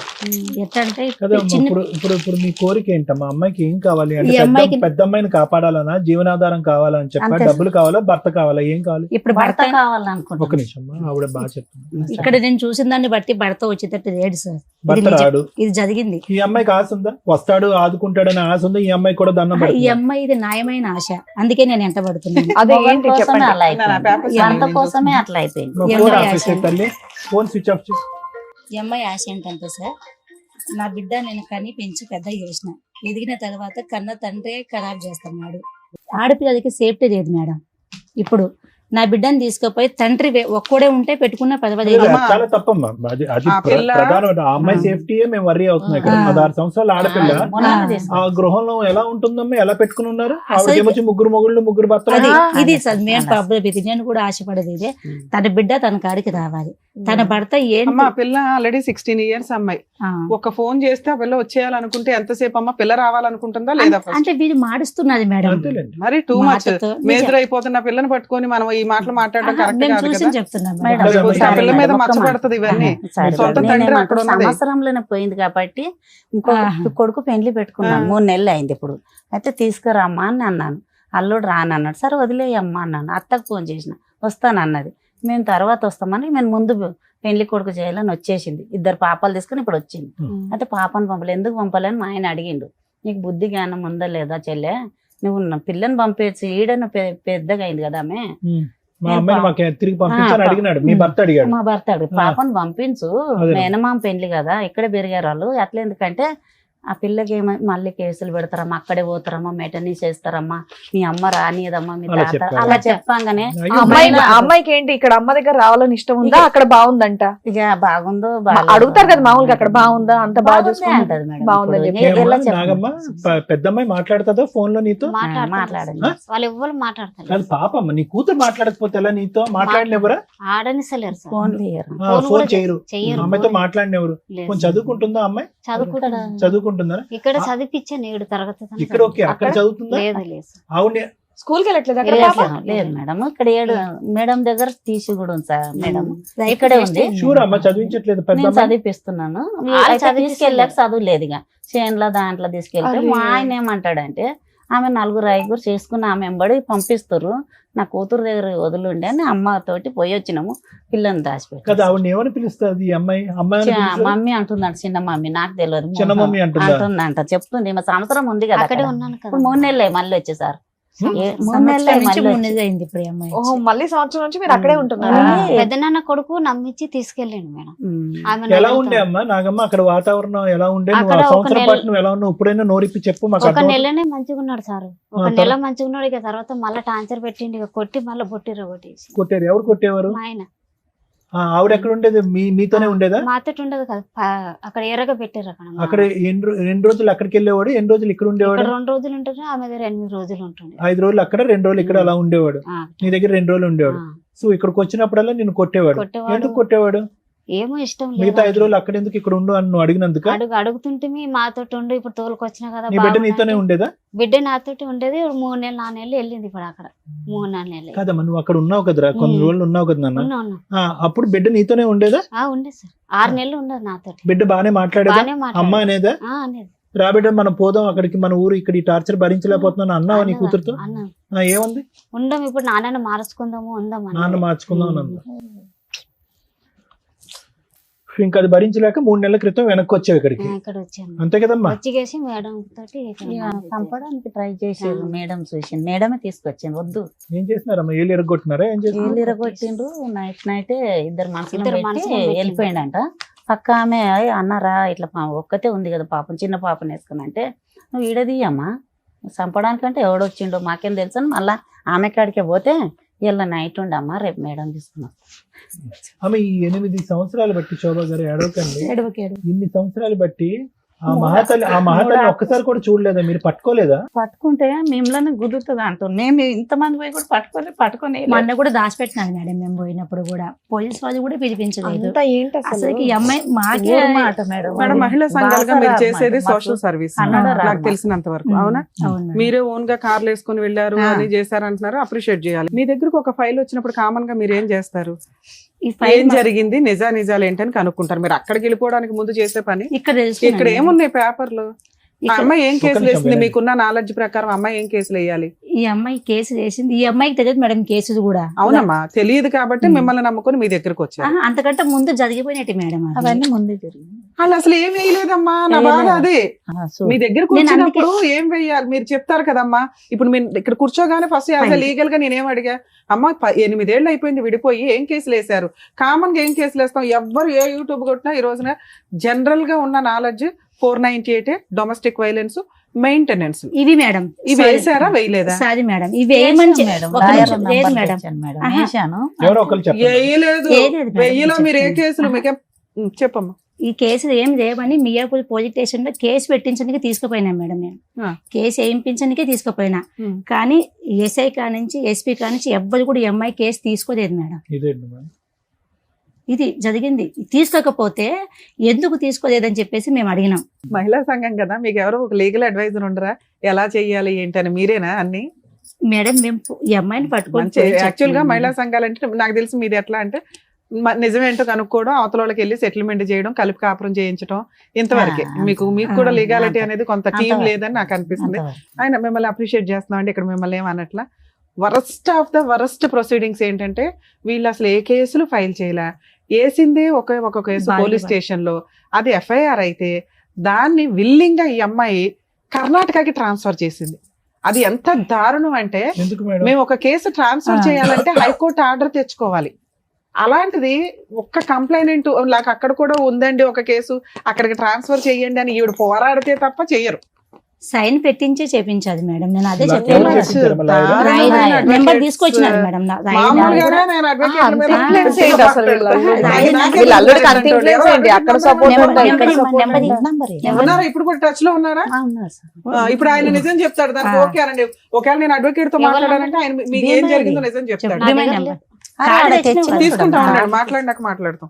ఎట్లా అంటే కదమ్మా, చిన్న ఇప్పుడు మీ కోరిక ఏంటమ్మా? అమ్మాయికి ఏం కావాలి అంటే ఈ అమ్మాయికి- పెద్ద అమ్మాయిని కాపాడాలనా, జీవనాధారం కావాలని చెప్పా, అంతే. డబ్బులు కావాలా, భర్త కావాలా, ఏం కావాలి? ఇప్పుడు భర్త భర్త ఒక కావాలనుకుంటున్నాను. నిమిషం అమ్మా, ఆవిడ బాగా చెప్తుంది. ఇక్కడ నేను చూసిన దాన్ని బట్టి భర్త వచ్చేటట్టు లేడు సార్. ఇది భర్త నిజం. రాడు. ఇది జరిగింది. ఈ అమ్మాయికి ఆశ ఉందా? వస్తాడు ఆదుకుంటాడని ఆశ ఉందా? ఈ అమ్మాయి కూడా దండం ఈ పెడుతుందా? అమ్మాయి ఇది న్యాయమైన ఆశ, అందుకే నేను ఎంట పడుతున్నాను. మొగన్ కోసమే అలా నా అయిపోయింది. పేపర్స్ భర్త అన్ని కోసమే అట్లా అయిపోయింది. మా ఈ ఫోన్ అమ్మాయి ఆఫ్ చేసే ఆశ. తల్లి, ఫోన్ స్విచ్ ఆఫ్ చేయి. ఈ అమ్మాయి ఆశ ఏంటంటే సార్, నా బిడ్డ నేను కని పెంచి పెద్ద చేసిన, ఎదిగిన తర్వాత కన్న తండ్రి ఖరాబ్ చేస్తున్నాడు. ఆడపిల్లలకి సేఫ్టీ లేదు మేడం. ఇప్పుడు నా బిడ్డని తీసుకుపోయి తండ్రి ఒక్కడే ఉంటే పెట్టుకున్న 15 అమ్మా. చాలా తప్పమ్మా. అది ఆ పిల్ల- ప్రధానమైన ఆ అమ్మాయి సేఫ్టీయే మేము వర్రీ అవుతున్నాం ఇక్కడ. ఆ. 16 సంవత్సరాల ఆడపిల్ల మొన్న ఆ. తీసుకున్నాం. ఆ గృహంలో ఎలా ఉంటుందమ్మా? ఎలా పెట్టుకుని ఉన్నారు? అసలు- ఆవిడకేమొచ్చి 3 మొగుళ్ళు 3 భర్తలు. అది అదే. ఇది సార్ మెయిన్ అదే. ప్రాబ్లం. ఇది నేను కూడా ఆశపడేది ఇదే, తన బిడ్డ తన కాడికి రావాలి. తన భర్త ఏంటి అమ్మా పిల్ల ఆల్రెడీ 16 ఇయర్స్ అమ్మాయి. ఆ. ఒక ఫోన్ చేస్తే ఆ పిల్ల వచ్చేయాలనుకుంటే ఎంతసేపు అమ్మా? పిల్ల రావాలనుకుంటుందా లేదా? first? అంటే వీడు మాడుస్తున్నది మేడం. అంతేలేండి. మరి టూ మచ్ మాటతో మేజర్ అయిపోతున్న పిల్లని పట్టుకొని మనం ఈ మాటలు మాట్లాడడం కరెక్ట్ మేము కాదు చూసి కదా. చెప్తున్నాం మేడం, మేడం. మేడం, ఆ పిల్ల మీద ఒక్క మాట. మచ్చపడుతుంది ఇవన్నీ. సరే, సొంత తండ్రి నేనేమంటా, అక్కడ ఉన్నది. సంవత్సరంలోనే పోయింది కాబట్టి ఇంకో ఆహా. కొడుకు పెళ్లి పెట్టుకున్నాను. 3 నెలలు అయింది ఇప్పుడు. అయితే తీసుకురామ్మా అని అన్నాను. అల్లుడు రానన్నాడు. సరే వదిలేయమ్మా అన్నాను. అత్తకు ఫోన్ చేసిన, వస్తానన్నది. మేము తర్వాత వస్తామని మేము ముందు పెళ్లి కొడుకు చేయాలని వచ్చేసింది. 2 పాపాలు తీసుకుని ఇప్పుడు వచ్చింది. అయితే పాపను పంపలే, ఎందుకు పంపలేని మా ఆయన అడిగిండు. నీకు బుద్ధి జ్ఞానం ఉందా లేదా చెల్లె, నువ్వు పిల్లని పంపేసి ఈడను పెద్దగా అయింది కదా ఆమె. మా అమ్మాయిని మాకు తిరిగి పంపించాలని అడిగినాడు. మీ భర్త అడిగాడు. మా భర్త అడిగి పాపను పంపించు, అదే. మేనమామ పెళ్లి కదా, ఇక్కడే పెరిగారు వాళ్ళు. అట్లా ఎందుకంటే ఆ పిల్లకి మళ్ళీ కేసులు పెడతారమ్మా, అక్కడే పోతారమ్మా, మెటర్నీ చేస్తారమ్మా, మీ అమ్మ రానియదమ్మా, మీ అలా తాత చెప్పారు. అలా చెప్పంగానే అయ్యో, అమ్మాయికి ఏంటి ఇక్కడ అమ్మ దగ్గర రావాలని ఇష్టం ఉందా, అక్కడ బాగుందంట? ఇక బాగుందో అడుగుతారు కదా మామూలుగా, అక్కడ బాగుందా, అంత బాగా చూసుకుంటా అంటది మేడం. బాగుందని ఇప్పుడు చెప్పి. ఎలా ఏమ్మా, చెప్పను? నాగమ్మ పెద్దమ్మాయి మాట్లాడుతుందా ఫోన్ లో నీతో? మాట్లాడతారు వాళ్ళు ఎవ్వరు మాట్లాడతారు. కాదు పాపమ్మ, నీ కూతురు మాట్లాడకపోతే ఎలా నీతో? మాట్లాడినెవరా? ఆడనిసలేరు సార్. ఫోన్ లేరు. ఫోన్ చేయరు. చెయ్యరు. అమ్మాయితో మాట్లాడినెవరు? లేదు. కొంచెం చదువుకుంటుందా అమ్మాయి? చదువుకుంటా. చదువుకుంటుందా? ఇక్కడ చదివించాను 7 తరగతి దాకా ఇక్కడ ఓకే, అక్కడ చదువుతుందా? లేదు లేదు సార్. అవును. స్కూల్ కి వెళ్ళట్లేదు అక్కడ లేదు పాప? లేదు మేడం, ఇక్కడ 7 మేడం దగ్గర తీసి కూడా ఉంది సార్. మేడం రైట్ ఇక్కడే ఉంది. షూర్ అమ్మ చదివించట్లేదు పెద్ద నేను అమ్మాయి? చదివిపిస్తున్నాను. వాళ్ళు అయితే చదివిపిస్తున్నారు. తీసుకెళ్ళాక చదువు లేదు ఇక చేన్ల దాంట్లో తీసుకెళ్తే అరే. మా ఆయన ఏమంటాడంటే, ఆమె 4 చేసుకుని ఆమె వెంబడి పంపిస్తారు, నా కూతురు దగ్గర వదిలిండి అని అమ్మతోటి పోయి వచ్చినాము. పిల్లని కదా దాచిపెట్టి ఆవిడ ఏమని పిలుస్తుంది ఈ అమ్మాయి? అమ్మాయి అని పిలుస్తుందా? మమ్మీ అంటుందంట, చిన్న మమ్మీ, నాకు తెలియదు. చిన్న మమ్మీ అంటుందా? అంటుందంట, చెప్తుంది. మా సంవత్సరం ఉంది కదా అక్కడే అక్కడ. ఉన్నాను కదా. ఇప్పుడు 3 నెలలే మళ్ళీ వచ్చేసారు. 3 సంవత్సరం నెలలే నుంచి మళ్ళీ 3 నెలలు అయింది ఇప్పుడు ఈ అమ్మాయి ఓహో, మళ్ళీ సంవత్సరం నుంచి మీరు అక్కడే ఉంటున్నారా? పెద్దనాన్న కొడుకు నమ్మించి తీసుకెళ్ళండి మేడం. ఆమె ఎలా నలుగురితో- ఉండే అమ్మా నాగమ్మ అక్కడ వాతావరణం ఎలా ఉండే? నువ్వు అక్కడ ఆ ఒక సంవత్సరం నెల- పాటు నువ్వు ఎలా ఉన్నావు? ఇప్పుడైనా నోరిప్పి చెప్పు మాకు. ఒక అర్థం నెలనే మంచిగా ఉన్నాడు సార్. ఒక ఆ, నెల మంచిగా ఉన్నాడు. ఇక తర్వాత మళ్ళీ టార్చర్ పెట్టిండి, ఇక కొట్టి మళ్ళీ బొట్టిర్ర కొట్టేసి. కొట్టారు. ఎవరు కొట్టేవారు? మా ఆయన ఆవిడ ఎక్కడ ఉండేది? మీతోనే ఉండేదా? మాతోటి ఉండదు కదా, అక్కడ ఎర్రగా పెట్టారు. అక్కడ అక్కడ ఎన్ని రోజులు అక్కడికి వెళ్ళేవాడు? ఎన్ని రోజులు ఇక్కడ ఉండేవాడు? ఇక్కడ 2 రోజులు ఉంటుంది, ఆమె దగ్గర 8 రోజులు ఉంటుంది. 5 రోజులు అక్కడ, 2 రోజులు ఇక్కడ అలా ఉండేవాడు. ఆ, నీ దగ్గర 2 రోజులు ఉండేవాడు. ఆ. సో ఇక్కడికి వచ్చినప్పుడల్లా నిన్ను కొట్టేవాడు. కొట్టేవాడు. ఎందుకు కొట్టేవాడు? ఏమో ఇష్టం మిగతా 5 లేదు రోజులు అక్కడ ఎందుకు ఇక్కడ ఉండు అని నువ్వు అడిగినందుక? అడుగుతుంటే మాతో ఉండు, ఇప్పుడు తోలుకొచ్చినా కదా నీ బిడ్డ బాగుంది నీతోనే అంటే. ఉండేదా? బిడ్డ నాతోటి ఉండేది 3 నెలలు 4 నెలలు వెళ్ళింది ఇప్పుడు అక్కడ 3-4 నెలలు కాదమ్మా, నువ్వు అక్కడ ఉన్నావు కదరా, కొన్ని రోజులు ఉన్నావు కదా నాన్న. ఉన్నా అప్పుడు బిడ్డ నీతోనే ఉండేదా? ఉండే సార్ 6 నెలలు ఉండదు నాతోటి. బిడ్డ బానే మాట్లాడేదా? బాగానే అమ్మ అనేదా? అనేది రా బిడ్డ మనం పోదాం అక్కడికి, మన ఊరు, ఇక్కడ ఈ టార్చర్ భరించలేకపోతున్నాను అన్నావా నీ కూతురుతో? అన్నాను ఏముంది? ఉందాం ఇప్పుడు నాన్నని మార్చుకుందాము ఉందాం నాన్న మార్చుకుందాం అని అన్నా. ఇంకా అది భరించలేక 3 నెలల క్రితం వెనక్కి వచ్చావు ఇక్కడికి, ఇక్కడ వచ్చాను. అంతే కదమ్మా? వచ్చిగేసి మేడం తోటి చంపడానికి ట్రై చేసారు. మేడం చూసింది, మేడమే తీసుకొచ్చింది. వద్దు ఏం చేసినారమ్మా? ఏళ్ళు ఎరగొట్టినారా? ఏం చేసినారు? ఏళ్ళు ఇరగొట్టిండ్రు. నైట్ ఇద్దరు మనుషులు మనుషులను పెట్టి వెళ్ళిపోయిండంట. పక్క ఆమె అన్నారా ఇట్లా ఒక్కతే ఉంది కదా పాపం, చిన్న పాపని వేసుకుని అంటే నువ్వు ఈడదీయమ్మా, చంపడానికంటే ఎవడొచ్చిండో మాకేం తెలుసు అని మళ్ళా ఆమె కాడికే పోతే ఇలా నైట్ ఉండమ్మా రేపు మేడం తీసుకున్నాం. ఆమె ఈ 8 సంవత్సరాలు బట్టి, శోభా గారు ఏడవకండి, ఏడవకేడు ఇన్ని సంవత్సరాలు బట్టి ఆ మహాతల్లి ఒక్కసారి కూడా చూడలేదా? మీరు పట్టుకోలేదా? పట్టుకుంటే మిమ్మల్ని కుదురుతుంది అంటుంది. మేము ఇంతమంది పోయి కూడా పట్టుకొని మొన్న కూడా దాచిపెట్టినాను మేడం, మేము పోయినప్పుడు కూడా పోలీస్ వాళ్ళు కూడా పిలిపించలేదు. అసలు ఈ అమ్మాయి మాకే మాట మేడం. మేడం, మహిళా సంఘాలుగా మీరు బాగా చేసేది మాకు సోషల్ సర్వీస్ కన్నడ రాదు. నాకు తెలిసినంత వరకు. అవునా? అవును మేడం. మీరే ఓన్ గా కార్లు వేసుకుని వెళ్ళారు అని చేశారంటున్నారు, అప్రిషియేట్ చేయాలి. మీ దగ్గరకు ఒక ఫైల్ వచ్చినప్పుడు కామన్ గా మీరు ఏం చేస్తారు? ఈ ఏం ఫైల్ జరిగింది, నిజాలు ఏంటని కనుక్కుంటారు. మీరు అక్కడికి వెళ్ళిపోవడానికి ముందు చేసే పని ఇక్కడ ఇక్కడ తెలుసుకున్నాను. ఏమున్నాయి పేపర్లు? ఆ ఇక్కడ అమ్మాయి ఏం కేసులు నిమిషం వేసింది? వినండి. మీకున్న నాలెడ్జ్ ప్రకారం అమ్మాయి ఏం కేసులు వేయాలి? ఈ అమ్మాయి కేసు వేసింది. ఈ అమ్మాయికి తెలియదు మేడం కేసులు కూడా. అవునమ్మా, తెలియదు కాబట్టి మిమ్మల్ని నమ్ముకొని మీ దగ్గరకు వచ్చారు. ఆహా, అంతకంటే ముందు జరిగిపోయినట్టు మేడం అది. అవన్నీ ముందే జరిగింది. వాళ్ళు అసలు ఏం వేయలేదమ్మా, నా బాధ అదే. మీ దగ్గరకు నేను వచ్చినప్పుడు ఏం వెయ్యాలి మీరు చెప్తారు కదమ్మా. ఇప్పుడు మీరు ఇక్కడ కూర్చోగానే ఫస్ట్ యాజ్ లీగల్ గా నేనేం అడిగా, అమ్మా 8 ఏళ్ళు అయిపోయింది విడిపోయి, ఏం కేసులు వేశారు? కామన్ గా ఏం కేసులు వేస్తాం? ఎవ్వరు ఏ యూట్యూబ్ కొట్టినా ఈ రోజున జనరల్ గా ఉన్న నాలెడ్జ్ 498 డొమెస్టిక్ వైలెన్స్, మెయింటెనెన్స్. ఇవి మేడం ఇవి వేసారా వేయలేదా? సారీ మేడం, ఇవి వేయమని మేడం ఒక లాయర్ నిమిషం, లేదు నంబర్ మేడం. తెచ్చాను మేడం. ఆహా. వేశాను. ఎవరో ఒకరు చెప్పండి. వేయలేదు. వేయలేదు మేడం, వెయ్యిలో మీరు ఏ చెప్తాను. కేసులు ఆహా. మీకే చెప్పమ్మా. ఈ కేసులు ఏం చేయమని మియాపూర్ పోలీస్ స్టేషన్ లో కేసు పెట్టించడానికి తీసుకుపోయినా మేడం. నేను ఆ. కేసు వేయించడానికే తీసుకుపోయినా, ఉమ్. కానీ ఎస్ఐ కానించి ఎస్పీ కానించి ఎవ్వరు కూడా ఈ అమ్మాయి కేసు తీసుకోలేదు మేడం. ఇదేంటి మేడం? ఇది జరిగింది. తీసుకోకపోతే ఎందుకు తీసుకోలేదని చెప్పేసి మేము అడిగినాం. మహిళా సంఘం కదా, మీకు ఎవరో ఒక లీగల్ అడ్వైజర్ ఉండరా? ఎలా చెయ్యాలి ఏంటని మీరేనా అన్ని? మేడం మేము ఈ అమ్మాయిని పట్టుకొని మంచి పోయి యాక్చువల్ గా చెప్పినాం మహిళా మేడం. సంఘాలు అంటే నాకు తెలిసి మీది ఎట్లా అంటే నిజమేంటో కనుక్కోవడం, అవతల వాళ్ళకి వెళ్ళి సెటిల్మెంట్ చేయడం, కలిపి కాపురం చేయించడం, ఇంతవరకే. మీకు కూడా లీగాలిటీ అనేది కొంత టీం అంతవరకు. లేదని నాకు అనిపిస్తుంది. అంతవరకు. ఆయన మిమ్మల్ని అప్రిషియేట్ చేస్తున్నాం అండి. ఇక్కడ మిమ్మల్ని ఏమన్నట్లా worst of the worst proceedings ఏంటంటే వీళ్ళు అసలు ఏ కేసులు ఫైల్ చేయలే, వేసిందే ఒక కేసు బాగా పోలీస్ స్టేషన్ లో, అది ఎఫ్ఐఆర్ అయితే దాన్ని విల్లింగ్ గా ఈ అమ్మాయి కర్ణాటకకి ట్రాన్స్ఫర్ చేసింది. అది ఎంత దారుణం అంటే, ఎందుకు మేడం? మేము ఒక కేసు ట్రాన్స్ఫర్ చేయాలంటే హైకోర్టు ఆర్డర్ తెచ్చుకోవాలి. అలాంటిది ఒక్క కంప్లైనెంట్ నాకు అక్కడ కూడా ఉందండి ఒక కేసు, అక్కడికి ట్రాన్స్ఫర్ చేయండి అని ఈవిడ పోరాడితే తప్ప చెయ్యరు. సైన్ పెట్టించి చేపించాలి మేడం. నేను అదే ఇలా చెప్పాను. ఎవరు చేపించారు మళ్ళా ఆయన? దారుణమైన నెంబర్ advocates, తీసుకొచ్చినారు మేడం. మామూలుగానే నేను advocate ల మీద అంతే. complaints అంతే. ఏంటి అసలు వీళ్ళు? రాయన నాకే వీళ్ళు అందరూ అందరూ కంటెంట్ complaints ఏంటి? అక్కడ support నెంబర్ ఉంటాయి, ఇక్కడ నెంబర్ support నెంబర్ ఉంటాయి. నంబర్ ఉన్నారా? ఇప్పుడు కూడా టచ్ లో ఉన్నారా? ఉన్నారు సార్. ఇప్పుడు ఆయన నిజం చెప్తాడు దానికి. ఓకే అనండి, ఒకవేళ నేను అడ్వకేట్ తో ఎవరు మాట్లాడాలంటే ఆయన మీకు ఏం జరిగిందో నిజం చెప్తాడు. చెప్పండి. నా నెంబర్. దగ్గర కార్డు తెచ్చిన తీసుకుంటా ఆ. ఉన్నాడు, మాట్లాడినాక మాట్లాడతాం.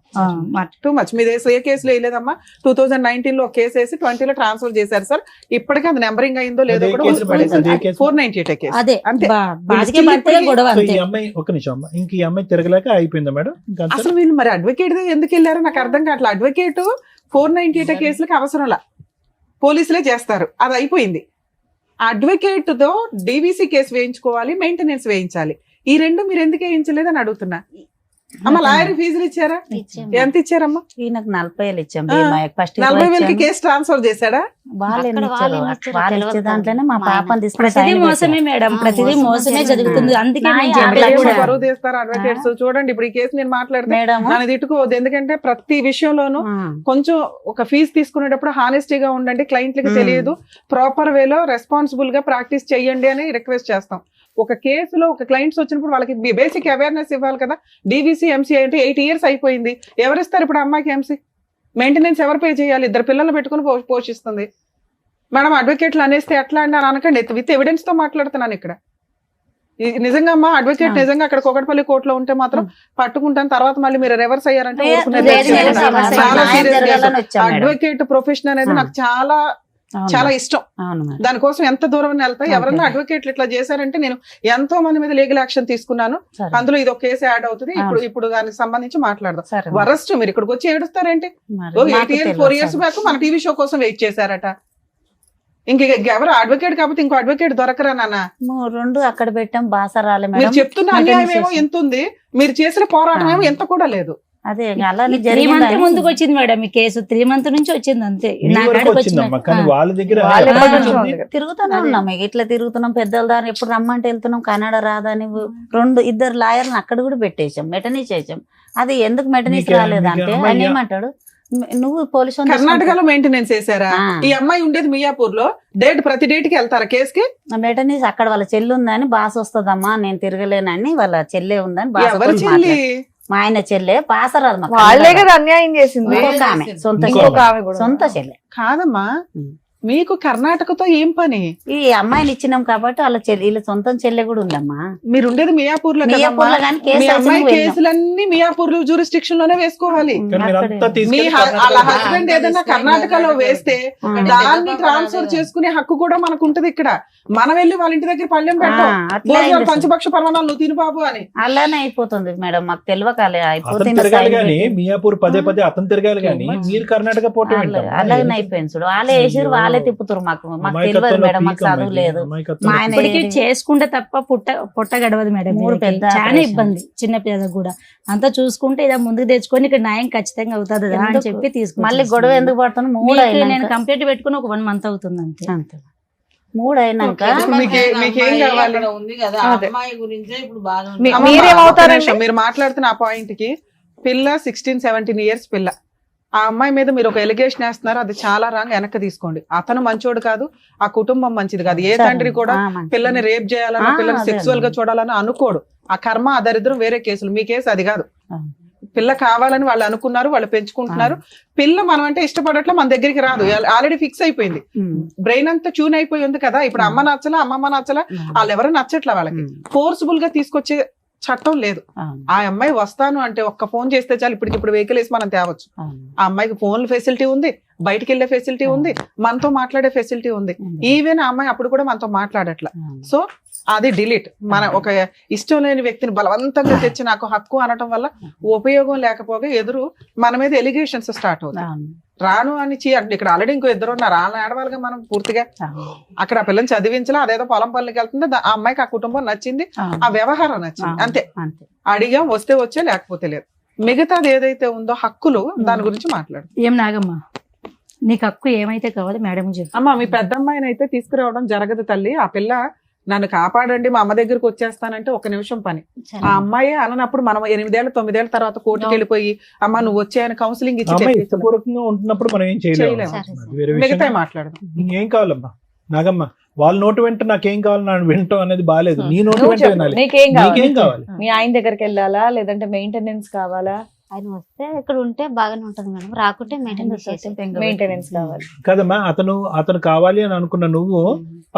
Too much. మీద ఏ కేసులో వేయలేదమ్మా? 2019 లో కేసు వేసి 20 లో ట్రాన్స్ఫర్ చేశారు సార్. ఇప్పటికీ అది నెంబరింగ్ అయిందో లేదో అదే కూడా కేసు పడేసి, అదే కేసు. 498 కేసు. అదే అంతే. బాధికే still పడితే ఇప్పటికీ- గొడవ సో అంతే. ఈ అమ్మాయి ఒక నిమిషం అమ్మ, ఇంక ఈ అమ్మాయి తిరగలేక అయిపోయిందా మేడం? ఇంకా అంతే? అసలు వీళ్ళు మరి అడ్వకేట్ ఎందుకు వెళ్ళారో నాకు అర్థం కావట్లేదు. అడ్వకేట్ 498 కేసులకు అవసరంలా, పోలీసులే చేస్తారు, అది అయిపోయింది. అడ్వకేట్ తో డీవీసీ కేసు వేయించుకోవాలి, మెయింటెనెన్స్ వేయించాలి. ఈ రెండు మీరు ఎందుకు వేయించలేదని అడుగుతున్నా. అమ్మ లాయర్ ఫీజులు ఇచ్చారా? ఇచ్చాము. ఎంత ఇచ్చారమ్మా? ఈయనకు 40,000 ఇచ్చాం. ఆ, ఫస్ట్ 40,000కి కేసు ట్రాన్స్ఫర్ చేశాడా? వాళ్ళు అక్కడ ఎన్ని వాళ్ళు ఇచ్చారు? ఎన్ని ఇచ్చారో వాళ్ళు తెలియదు ఇచ్చే దాంట్లోనే మా కదా. పాపని తీసుకుని ప్రతిదీ sign మోసమే పెట్టారు. మేడం, ఆ, ప్రతిదీ మోసమే మోసమే జరిగింది. జరుగుతుంది. అందుకే నా నేను యాభై చెప్పలా ఏమో కూడా. బరువు తీస్తారు అడ్వకేట్స్. చూడండి ఇప్పుడు ఈ కేసు నేను మాట్లాడితే మేడం నన్ను తిట్టుకోవద్దు, ఎందుకంటే ప్రతి విషయంలోనూ కొంచెం ఒక ఫీజు తీసుకునేటప్పుడు హానెస్టీగా ఉండండి, క్లయింట్లకి తెలియదు, ప్రాపర్ వేలో రెస్పాన్సిబుల్ గా ప్రాక్టీస్ చెయ్యండి అని రిక్వెస్ట్ చేస్తాం. ఒక కేసులో ఒక క్లయింట్స్ వచ్చినప్పుడు వాళ్ళకి బేసిక్ అవేర్నెస్ ఇవ్వాలి కదా. డీవీసీ ఎంసీ అంటే 8 years అయిపోయింది. ఎవరిస్తారు ఇప్పుడు అమ్మాయికి ఎంసీ? మెయింటెనెన్స్ ఎవరు పే చేయాలి? 2 పిల్లలు పెట్టుకుని పోషిస్తుంది. మేడం అడ్వకేట్లు అనేస్తే ఎట్లా అండి అని అనకండి, విత్ ఎవిడెన్స్ తో మాట్లాడుతున్నాను ఇక్కడ. నిజంగా అమ్మా అడ్వకేట్ నిజంగా అక్కడ కోకటపల్లి కోర్టులో ఉంటే మాత్రం పట్టుకుంటాను, తర్వాత మళ్ళీ మీరు రివర్స్ అయ్యారంటే ఊరుకునేది లేదు, లేదు. లేదు, సమస్య లేదు. చాలా న్యాయం serious జరగాలని case. వచ్చాం మేడం. అడ్వకేట్ ప్రొఫెషన్ అనేది నాకు చాలా అవును చాలా మేడం. ఇష్టం. అవును మేడం. దానికోసం ఎంత దూరం వెళ్తా, అంతే. ఎవరన్నా అడ్వకేట్లు ఇట్లా చేశారంటే నేను ఎంతో మంది మీద లీగల్ యాక్షన్ తీసుకున్నాను. సరే. అందులో ఇది ఒక కేసు యాడ్ అవుతుంది. అవును. ఇప్పుడు దానికి సంబంధించి మాట్లాడదాం. సరే. వరస్ట్ మీరు ఇక్కడికి వచ్చి ఏడుస్తారేంటి? మరి 8 మాకు years తెలియదు 4 years సార్. బ్యాక్ మన టీవీ షో కోసం వెయిట్ చేశారట. ఇంక ఎవరు అడ్వకేట్ కాకపోతే ఇంకో అడ్వకేట్ దొరకరా నాన్న? రెండు అక్కడ పెట్టాం, బాసరాలే మీరు మేడం. చెప్తున్న అన్యాయం ఏమో ఎంత ఉంది, మీరు చేసిన పోరాటం ఏమో ఎంత కూడా లేదు. అదే అలానే 3 months జరిగింది. ముందుకు వచ్చింది మేడం ఈ కేసు. 3 months నుంచి వచ్చింది అంతే. మీ నా వరకు కాడికి వచ్చిందమ్మా, కానీ వచ్చిన- వాళ్ళ దగ్గర వాళ్ళ ఎప్పటి నుంచి నుంచి ఉంది? ఉంది. తిరుగుతూనే అదే. ఉన్నాం ఇక ఇట్లా తిరుగుతున్నాం. పెద్దల దాని ఎప్పుడు రమ్మంటే వెళ్తున్నాం. కన్నడ రాదని 2-2 లాయర్లను అక్కడ కూడా పెట్టేశాం, మెటనీస్ చేసాం. అది ఎందుకు మెటనీస్ మీకే- రాలేదంటే మీకే ఆయన అమ్మాయి- ఏమంటాడు, నువ్వు పోలీసు కర్ణాటకలో మెయింటెనెన్స్ చేశారా? ఈ అమ్మాయి ఉండేది మియాపూర్ లో. ప్రతి డేట్ కి వెళ్తారా కేసుకి? మెటనీస్ అక్కడ వాళ్ళ చెల్లి ఉందని, బాస్ వస్తుందమ్మా నేను తిరగలేనని, వాళ్ళ చెల్లె ఉందని బాస్ ఎవరి తోటి చెల్లి? మాట్లాడు. మా ఆయన చెల్లె బాసరాదు మా వాళ్ళే కన్నడ. కదా అన్యాయం చేసింది. ఇంకొక ఆమె, సొంత ఇంకొక చెల్లె. ఆమె కూడా సొంత చెల్లె. కాదమ్మా, మీకు కర్ణాటకతో ఏం పని? ఈ అమ్మాయిని ఇచ్చినాం కాబట్టి వాళ్ళ చెల్లి, వీళ్ళ సొంతం చెల్లె కూడా ఉందమ్మా. మీరు ఉండేది మియాపూర్ లో కదమ్మా. మియాపూర్లో కానీ కేసు మీ అమ్మాయి వేసినాం, వెళ్ళాం. కేసులన్నీ మియాపూర్ జ్యూరిస్డిక్షన్ లోనే వేసుకోవాలి. కానీ మీరు అంతా అక్కడే. మీ తీసుకెళ్ళి వాళ్ళ కర్ణాటకలో హస్బెండ్ ఏదైనా కర్ణాటకలో వేస్తే దాన్ని ట్రాన్స్ఫర్ చేసుకునే హక్కు కూడా మనకు ఉంటది ఇక్కడ. మనం వెళ్ళి వాళ్ళ ఇంటి దగ్గర పళ్ళెం పెట్టాం, అట్లా భోజనాలు అయింది. పంచపక్ష పరమాణాలు నువ్వు తిను బాబు అని. అలానే అయిపోతుంది మేడం, మాకు తెలియకాలే అతను అయిపోతుంది. తిరగాలి కానీ మియాపూర్ పదే అతను తిరగాలి కానీ మీరు కర్ణాటక పోవటం ఏంటమ్మా? అలాగనే అయిపోయింది చూడు. వాళ్ళే వేసిరు, వాళ్ళే తిప్పుతారు. మాకు తెలియదు మేడం, మాకు చదువు లేదు. మా ఆయన ఇప్పటికి చేసుకుంటే తప్ప పొట్ట గడవదు మేడం. 3 వీళ్ళకి పెద్ద చాలా ఆపరేషన్. ఇబ్బంది చిన్న పిల్లలకు కూడా. అంతా చూసుకుంటే ఇలా ముందుకు తెచ్చుకొని ఇక్కడ న్యాయం ఖచ్చితంగా అవుతుంది అని ఎందుకు? చెప్పి తీసుకు మళ్ళీ గొడవ ఎందుకు పడుతున్నాం? 3 నేను అయినాక కంప్లీట్ పెట్టుకుని ఒక 1 month అవుతుంది అంతే. అంతే. 3 అయినాక మీకేం కావాలి? ఉంది కదా అదే. అమ్మాయి గురించే ఇప్పుడు బాగా అమ్మమ్మ, ఒక్క మీరేమవుతారండి? నిమిషం, మీరు మాట్లాడుతున్న ఆ పాయింట్ కి పిల్ల 16-17 years పిల్ల. ఆ అమ్మాయి మీద మీరు ఒక ఎలిగేషన్ వేస్తున్నారు, అది చాలా రాంగ్. వెనక్కి తీసుకోండి. అతను మంచోడు కాదు, ఆ కుటుంబం మంచిది కాదు. ఏ తండ్రి కూడా పిల్లని రేప్ చేయాలన్నా, పిల్లని అదే సెక్సువల్ గా చూడాలని అనుకోడు. ఆ కర్మ ఆ దరిద్రం వేరే కేసులు. మీ కేసు అది కాదు. ఆ. పిల్ల కావాలని వాళ్ళు అనుకున్నారు, వాళ్ళు పెంచుకుంటున్నారు. పిల్ల మనం అంటే ఇష్టపడట్లా, మన దగ్గరికి రాదు, ఆల్రెడీ ఫిక్స్ అయిపోయింది. బ్రెయిన్ అంతా ట్యూన్ అయిపోయి ఉంది కదా. ఇప్పుడు అమ్మ నచ్చలా, అమ్మమ్మ నచ్చలా, వాళ్ళు ఎవరు నచ్చట్లా. వాళ్ళకి ఫోర్స్ఫుల్ గా తీసుకొచ్చే చట్టం లేదు. ఆ అమ్మాయి వస్తాను అంటే ఒక్క ఫోన్ చేస్తే చాలు, ఇప్పటికిప్పుడు వెహికల్ వేసి మనం తేవచ్చు. ఆ అమ్మాయికి ఫోన్ ఫెసిలిటీ ఉంది, బయటికి వెళ్లే ఫెసిలిటీ ఉంది, మనతో మాట్లాడే ఫెసిలిటీ ఉంది. ఈవెన్ ఆ అమ్మాయి అప్పుడు కూడా మనతో మాట్లాడట్లా. సో అది డిలీట్. మన ఒక ఇష్టం లేని వ్యక్తిని బలవంతంగా తెచ్చి నాకు హక్కు అనటం వల్ల ఉపయోగం లేకపోగా ఎదురు మన మీద ఎలిగేషన్స్ స్టార్ట్ అవుతాయి. రాను అని ఇక్కడ ఆల్రెడీ ఇంకో 2 ఉన్నారు. రాను ఆడవాళ్ళగా మనం పూర్తిగా అక్కడ ఆ పిల్లని చదివించలా, అదేదో పొలం పనులకి వెళ్తుంది. ఆ అమ్మాయికి ఆ కుటుంబం నచ్చింది, ఆ వ్యవహారం నచ్చింది, అంతే. అడిగాం, వస్తే వచ్చే, లేకపోతే లేదు. మిగతాది ఏదైతే ఉందో హక్కులు, దాని గురించి మాట్లాడు. ఏం నాగమ్మ, నీకు హక్కు ఏమైతే కావాలి మేడం చెప్పు. అమ్మా, మీ పెద్ద అమ్మాయిని అయితే తీసుకురావడం జరగదు తల్లి. ఆ పిల్ల నన్ను కాపాడండి, మా అమ్మ దగ్గరకు వచ్చేస్తానంటే 1 నిమిషం పని. ఆ అమ్మాయి అనప్పుడు మనం 8 ఏళ్ళు 9 ఏళ్ళ తర్వాత కోర్టుకు వెళ్ళిపోయి అమ్మ నువ్వు వచ్చాయని కౌన్సిలింగ్ ఇచ్చి అమ్మాయి ఇష్టపూర్వకంగా ఉంటున్నప్పుడు మనం ఏం చేయలేము. చేయలేము. అది వేరే విషయం. మిగతా మాట్లాడదాం. ఏం కావాలమ్మా నాగమ్మ? వాళ్ళ నోటు వెంట నాకేం కావాలి నా వింటాం అనేది బాగాలేదు. నీ నోటు నువ్వు వెంట చెప్పు, వినాలి. నీకేం నీకేం కావాలి? కావాలి? మీ ఆయన దగ్గరికి వెళ్ళాలా, లేదంటే మెయింటెనెన్స్ కావాలా? ఆయన వస్తే ఇక్కడ ఉంటే బాగానే ఉంటది మేడం, రాకుంటే మెయింటెనెన్స్ కావాలి. కదమ్మా, అతను కావాలి అని అనుకున్న నువ్వు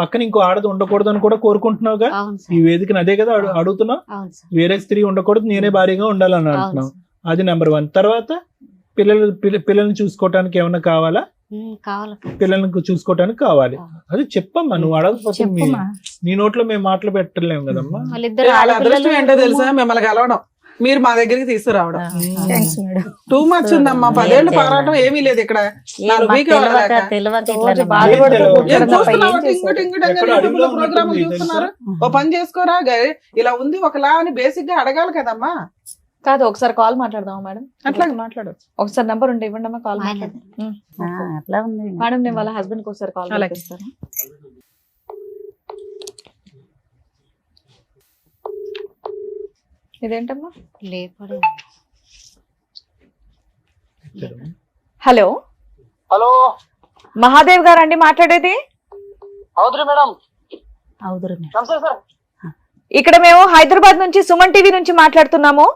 పక్కన ఇంకో ఆడది ఉండకూడదు అని కూడా కోరుకుంటున్నావుగా. అవును ఈ సార్, వేదికను అదే కదా అడుగుతున్నావు. అవును సార్, వేరే స్త్రీ ఉండకూడదు, నేనే భారీగా ఉండాలని అవును అంటున్నావు. సార్. అది నెంబర్ 1. తర్వాత పిల్లల్ని చూసుకోవటానికి ఏమన్నా కావాలా? కావాలి. పిల్లల్ని చూసుకోవటానికి కావాలి. అది చెప్పమ్మా, నువ్వు అడగకపోతే చెప్పమ్మా. నీ నోట్లో మేము మాటలు పెట్టలేము కదమ్మా. వాళ్ళిద్దరు వాళ్ళ అదృష్టం ఏంటో తెలుసా? మిమ్మల్ని కలవడం, మీరు మా దగ్గరికి తీసుకురావడం. Thanks madam. టూ మచ్ ఉందమ్మా. 10 ఏళ్ళు పోరాటం ఏమీ లేదు ఇక్కడ. 4 వీక్ ప్రోగ్రామ్ చూస్తున్నారు. ఓ పని చేసుకోరా, ఇలా ఉంది ఒకలా అని బేసిక్ గా అడగాలి కదమ్మా. కాదు, ఒకసారి కాల్ మాట్లాడదామా మేడం? అట్లాగే మాట్లాడచ్చు. ఒకసారి నంబర్ ఉంటే ఇవ్వండి అమ్మా, కాల్ అట్లా ఉంది మేడం. నేను వాళ్ళ హస్బెండ్ కి ఒకసారి కాల్ అలాగే. చేస్తాను. ఇదేంటమ్మా? లేపడే. హలో, హలో, మహాదేవ్ గారు అండి మాట్లాడేది? అవుతురు మేడం. అవుదురు నమస్తే సార్. ఇక్కడ మేము హైదరాబాద్ నుంచి సుమన్ టీవీ నుంచి మాట్లాడుతున్నాము.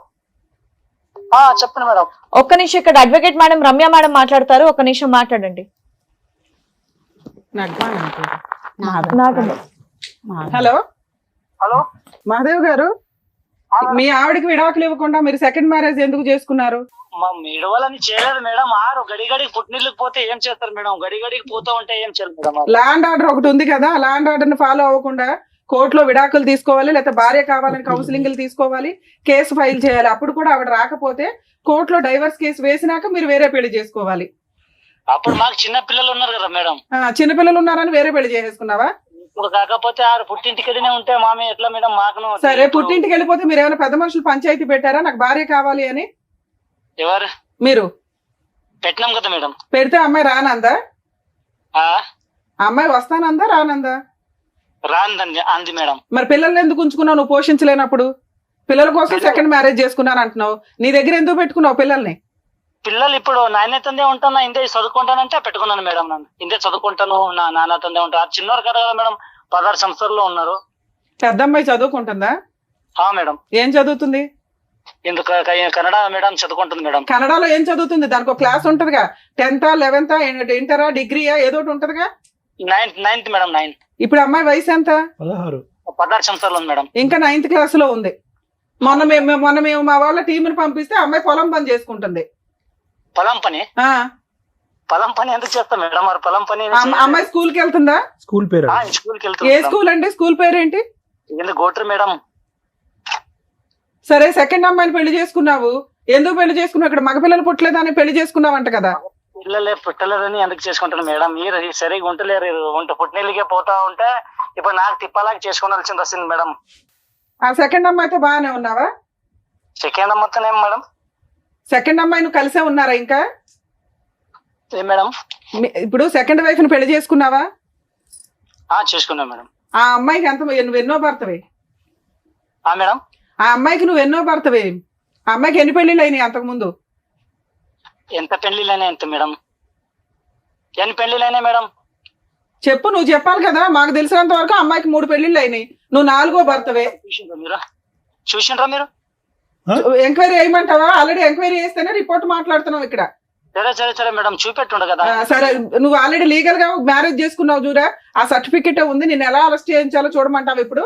చెప్పండి మేడం. ఒక్క నిమిషం, ఇక్కడ అడ్వకేట్ మేడం రమ్య మేడం మాట్లాడతారు. ఒక్క నిమిషం మాట్లాడండి. హలో, హలో మహాదేవ్ గారు, మీ ఆవిడకి విడాకులు ఇవ్వకుండా మీరు సెకండ్ మ్యారేజ్ ఎందుకు చేసుకున్నారు? మా మీడవాలని చేయలేదు మేడం. ఆరు గడిగడికి పుట్టినీళ్ళకి పోతే ఏం చేస్తారు మేడం? గడిగడికి పోతా ఉంటే ఏం చేయాలి మేడం? ల్యాండ్ ఆర్డర్ ఒకటి ఉంది కదా, ల్యాండ్ ఆర్డర్ ని ఫాలో అవ్వకుండా కోర్టులో విడాకులు తీసుకోవాలి, లేకపోతే భార్య కావాలని కౌన్సిలింగ్లు తీసుకోవాలి, కేసు ఫైల్ చేయాలి. అప్పుడు కూడా ఆవిడ రాకపోతే కోర్టులో డైవర్స్ కేసు వేసినాక మీరు వేరే పెళ్లి చేసుకోవాలి. అప్పుడు మాకు చిన్న పిల్లలు ఉన్నారు కదా మేడం. చిన్నపిల్లలు ఉన్నారని వేరే పెళ్లి చేసేసుకున్నావా? ఇప్పుడు కాకపోతే ఆరు పుట్టింటికెళ్ళినే ఉంటే మామే ఎట్లా మేడం? మాకు సరే, పుట్టింటికి వెళ్ళిపోతే మీరు ఏమైనా పెద్ద మనుషులు పంచాయతీ పెట్టారా నాకు భార్య కావాలి అని? ఎవరు మీరు పెట్టినాం కదా మేడం. పెడితే అమ్మాయి రానందా? ఆ అమ్మాయి వస్తానందా రానందా? రాందండి అంది మేడం. మరి పిల్లల్ని ఎందుకు ఉంచుకున్నావు నువ్వు పోషించలేనప్పుడు? పిల్లల కోసం సెకండ్ మ్యారేజ్ చేసుకున్నాను అంటున్నావు, నీ దగ్గర ఎందుకు పెట్టుకున్నావు పిల్లల్ని? పిల్లలు ఇప్పుడు నాయనతందే ఉంటాను, ఇందే చదువుకుంటానంటే పెట్టుకున్నాను మేడం. నన్ను ఇందే చదువుకుంటాను, నా నాన్నతందే ఉంటాను. చిన్నవారు కదా మేడం, 16 సంవత్సరాల్లో ఉన్నారు. పెద్ద అమ్మాయి చదువుకుంటుందా? మేడం. ఏం చదువుతుంది? ఎందుకు కన్నడ మేడం చదువుకుంటుంది మేడం. కన్నడలో ఏం చదువుతుంది? దానికి ఒక క్లాస్ ఉంటదిగా, 10th 11th ఇంటరా డిగ్రీయా ఏదో ఒకటి ఉంటదిగా. 9th madam. 9. ఇప్పుడు అమ్మాయి వయసు ఎంత? 16 సంవత్సరాలు ఉంది మేడం. ఇంకా 9th క్లాస్ లో ఉంది. మొన్న మేము మా వాళ్ళ టీంని పంపిస్తే అమ్మాయి పొలం పని చేసుకుంటుంది. పొలం పని? పొలం పని ఎందుకు చేస్తాం మేడం? మరి పొలం పని అమ్మాయి స్కూల్ కి వెళ్తుందా? స్కూల్ పేరు స్కూల్కి ఏ వెళ్తుంది. స్కూల్ అండి? స్కూల్ పేరేంటి? ఎందుకు గోట్రు మేడం? సరే, సెకండ్ అమ్మాయిని పెళ్లి చేసుకున్నావు, ఎందుకు పెళ్లి చేసుకున్నావు? ఇక్కడ మగ పిల్లలు పుట్టలేదని పెళ్లి చేసుకున్నావంట కదా. పిల్లలే పుట్టలేదని ఎందుకు చేసుకుంటాను మేడం? మీరు సరిగా ఉంటలేరు, పుట్టినీళ్ళకే పోతా ఉంటే ఇప్పుడు నాకు తిప్పలాగా చేసుకోవాల్సింది వస్తుంది మేడం. ఆ సెకండ్ అమ్మాయితో బాగానే ఉన్నావా? సెకండ్ మొత్తం ఏం మేడం? సెకండ్ అమ్మాయి నువ్వు కలిసే ఉన్నారా ఇంకా? ఏం మేడం? ఇప్పుడు సెకండ్ వైఫ్ ని పెళ్లి చేసుకున్నావా? చేసుకున్నా మేడం. ఆ అమ్మాయికి నువ్వు ఎన్నో భర్తవే? మేడం ఆ అమ్మాయికి నువ్వు ఎన్నో భర్తవే? ఆ అమ్మాయికి ఎన్ని పెళ్లిళ్ళు అయినాయి అంతకు ముందు? ఎంత పెళ్లిళ్ళైనా ఎంత మేడం? ఎన్ని పెళ్లిళ్ళైనా మేడం? చెప్పు, నువ్వు చెప్పాలి కదా. మాకు తెలిసినంత వరకు అమ్మాయికి 3 పెళ్లిళ్ళు అయినాయి, నువ్వు 4వ భర్తవే. చూసిండ్రా మీరు? ఎంక్వైరీ చేయమంటావా? ఆల్రెడీ ఎంక్వైరీ చేస్తేనే రిపోర్ట్ మాట్లాడుతున్నావు ఇక్కడ. సరే మేడం, చూపెట్టుండ కదా. సరే, నువ్వు ఆల్రెడీ లీగల్ గా మ్యారేజ్ చేసుకున్నావు చూడా, ఆ సర్టిఫికెట్ ఉంది. నేను ఎలా అరెస్ట్ చేయించాలో చూడమంటావు ఇప్పుడు?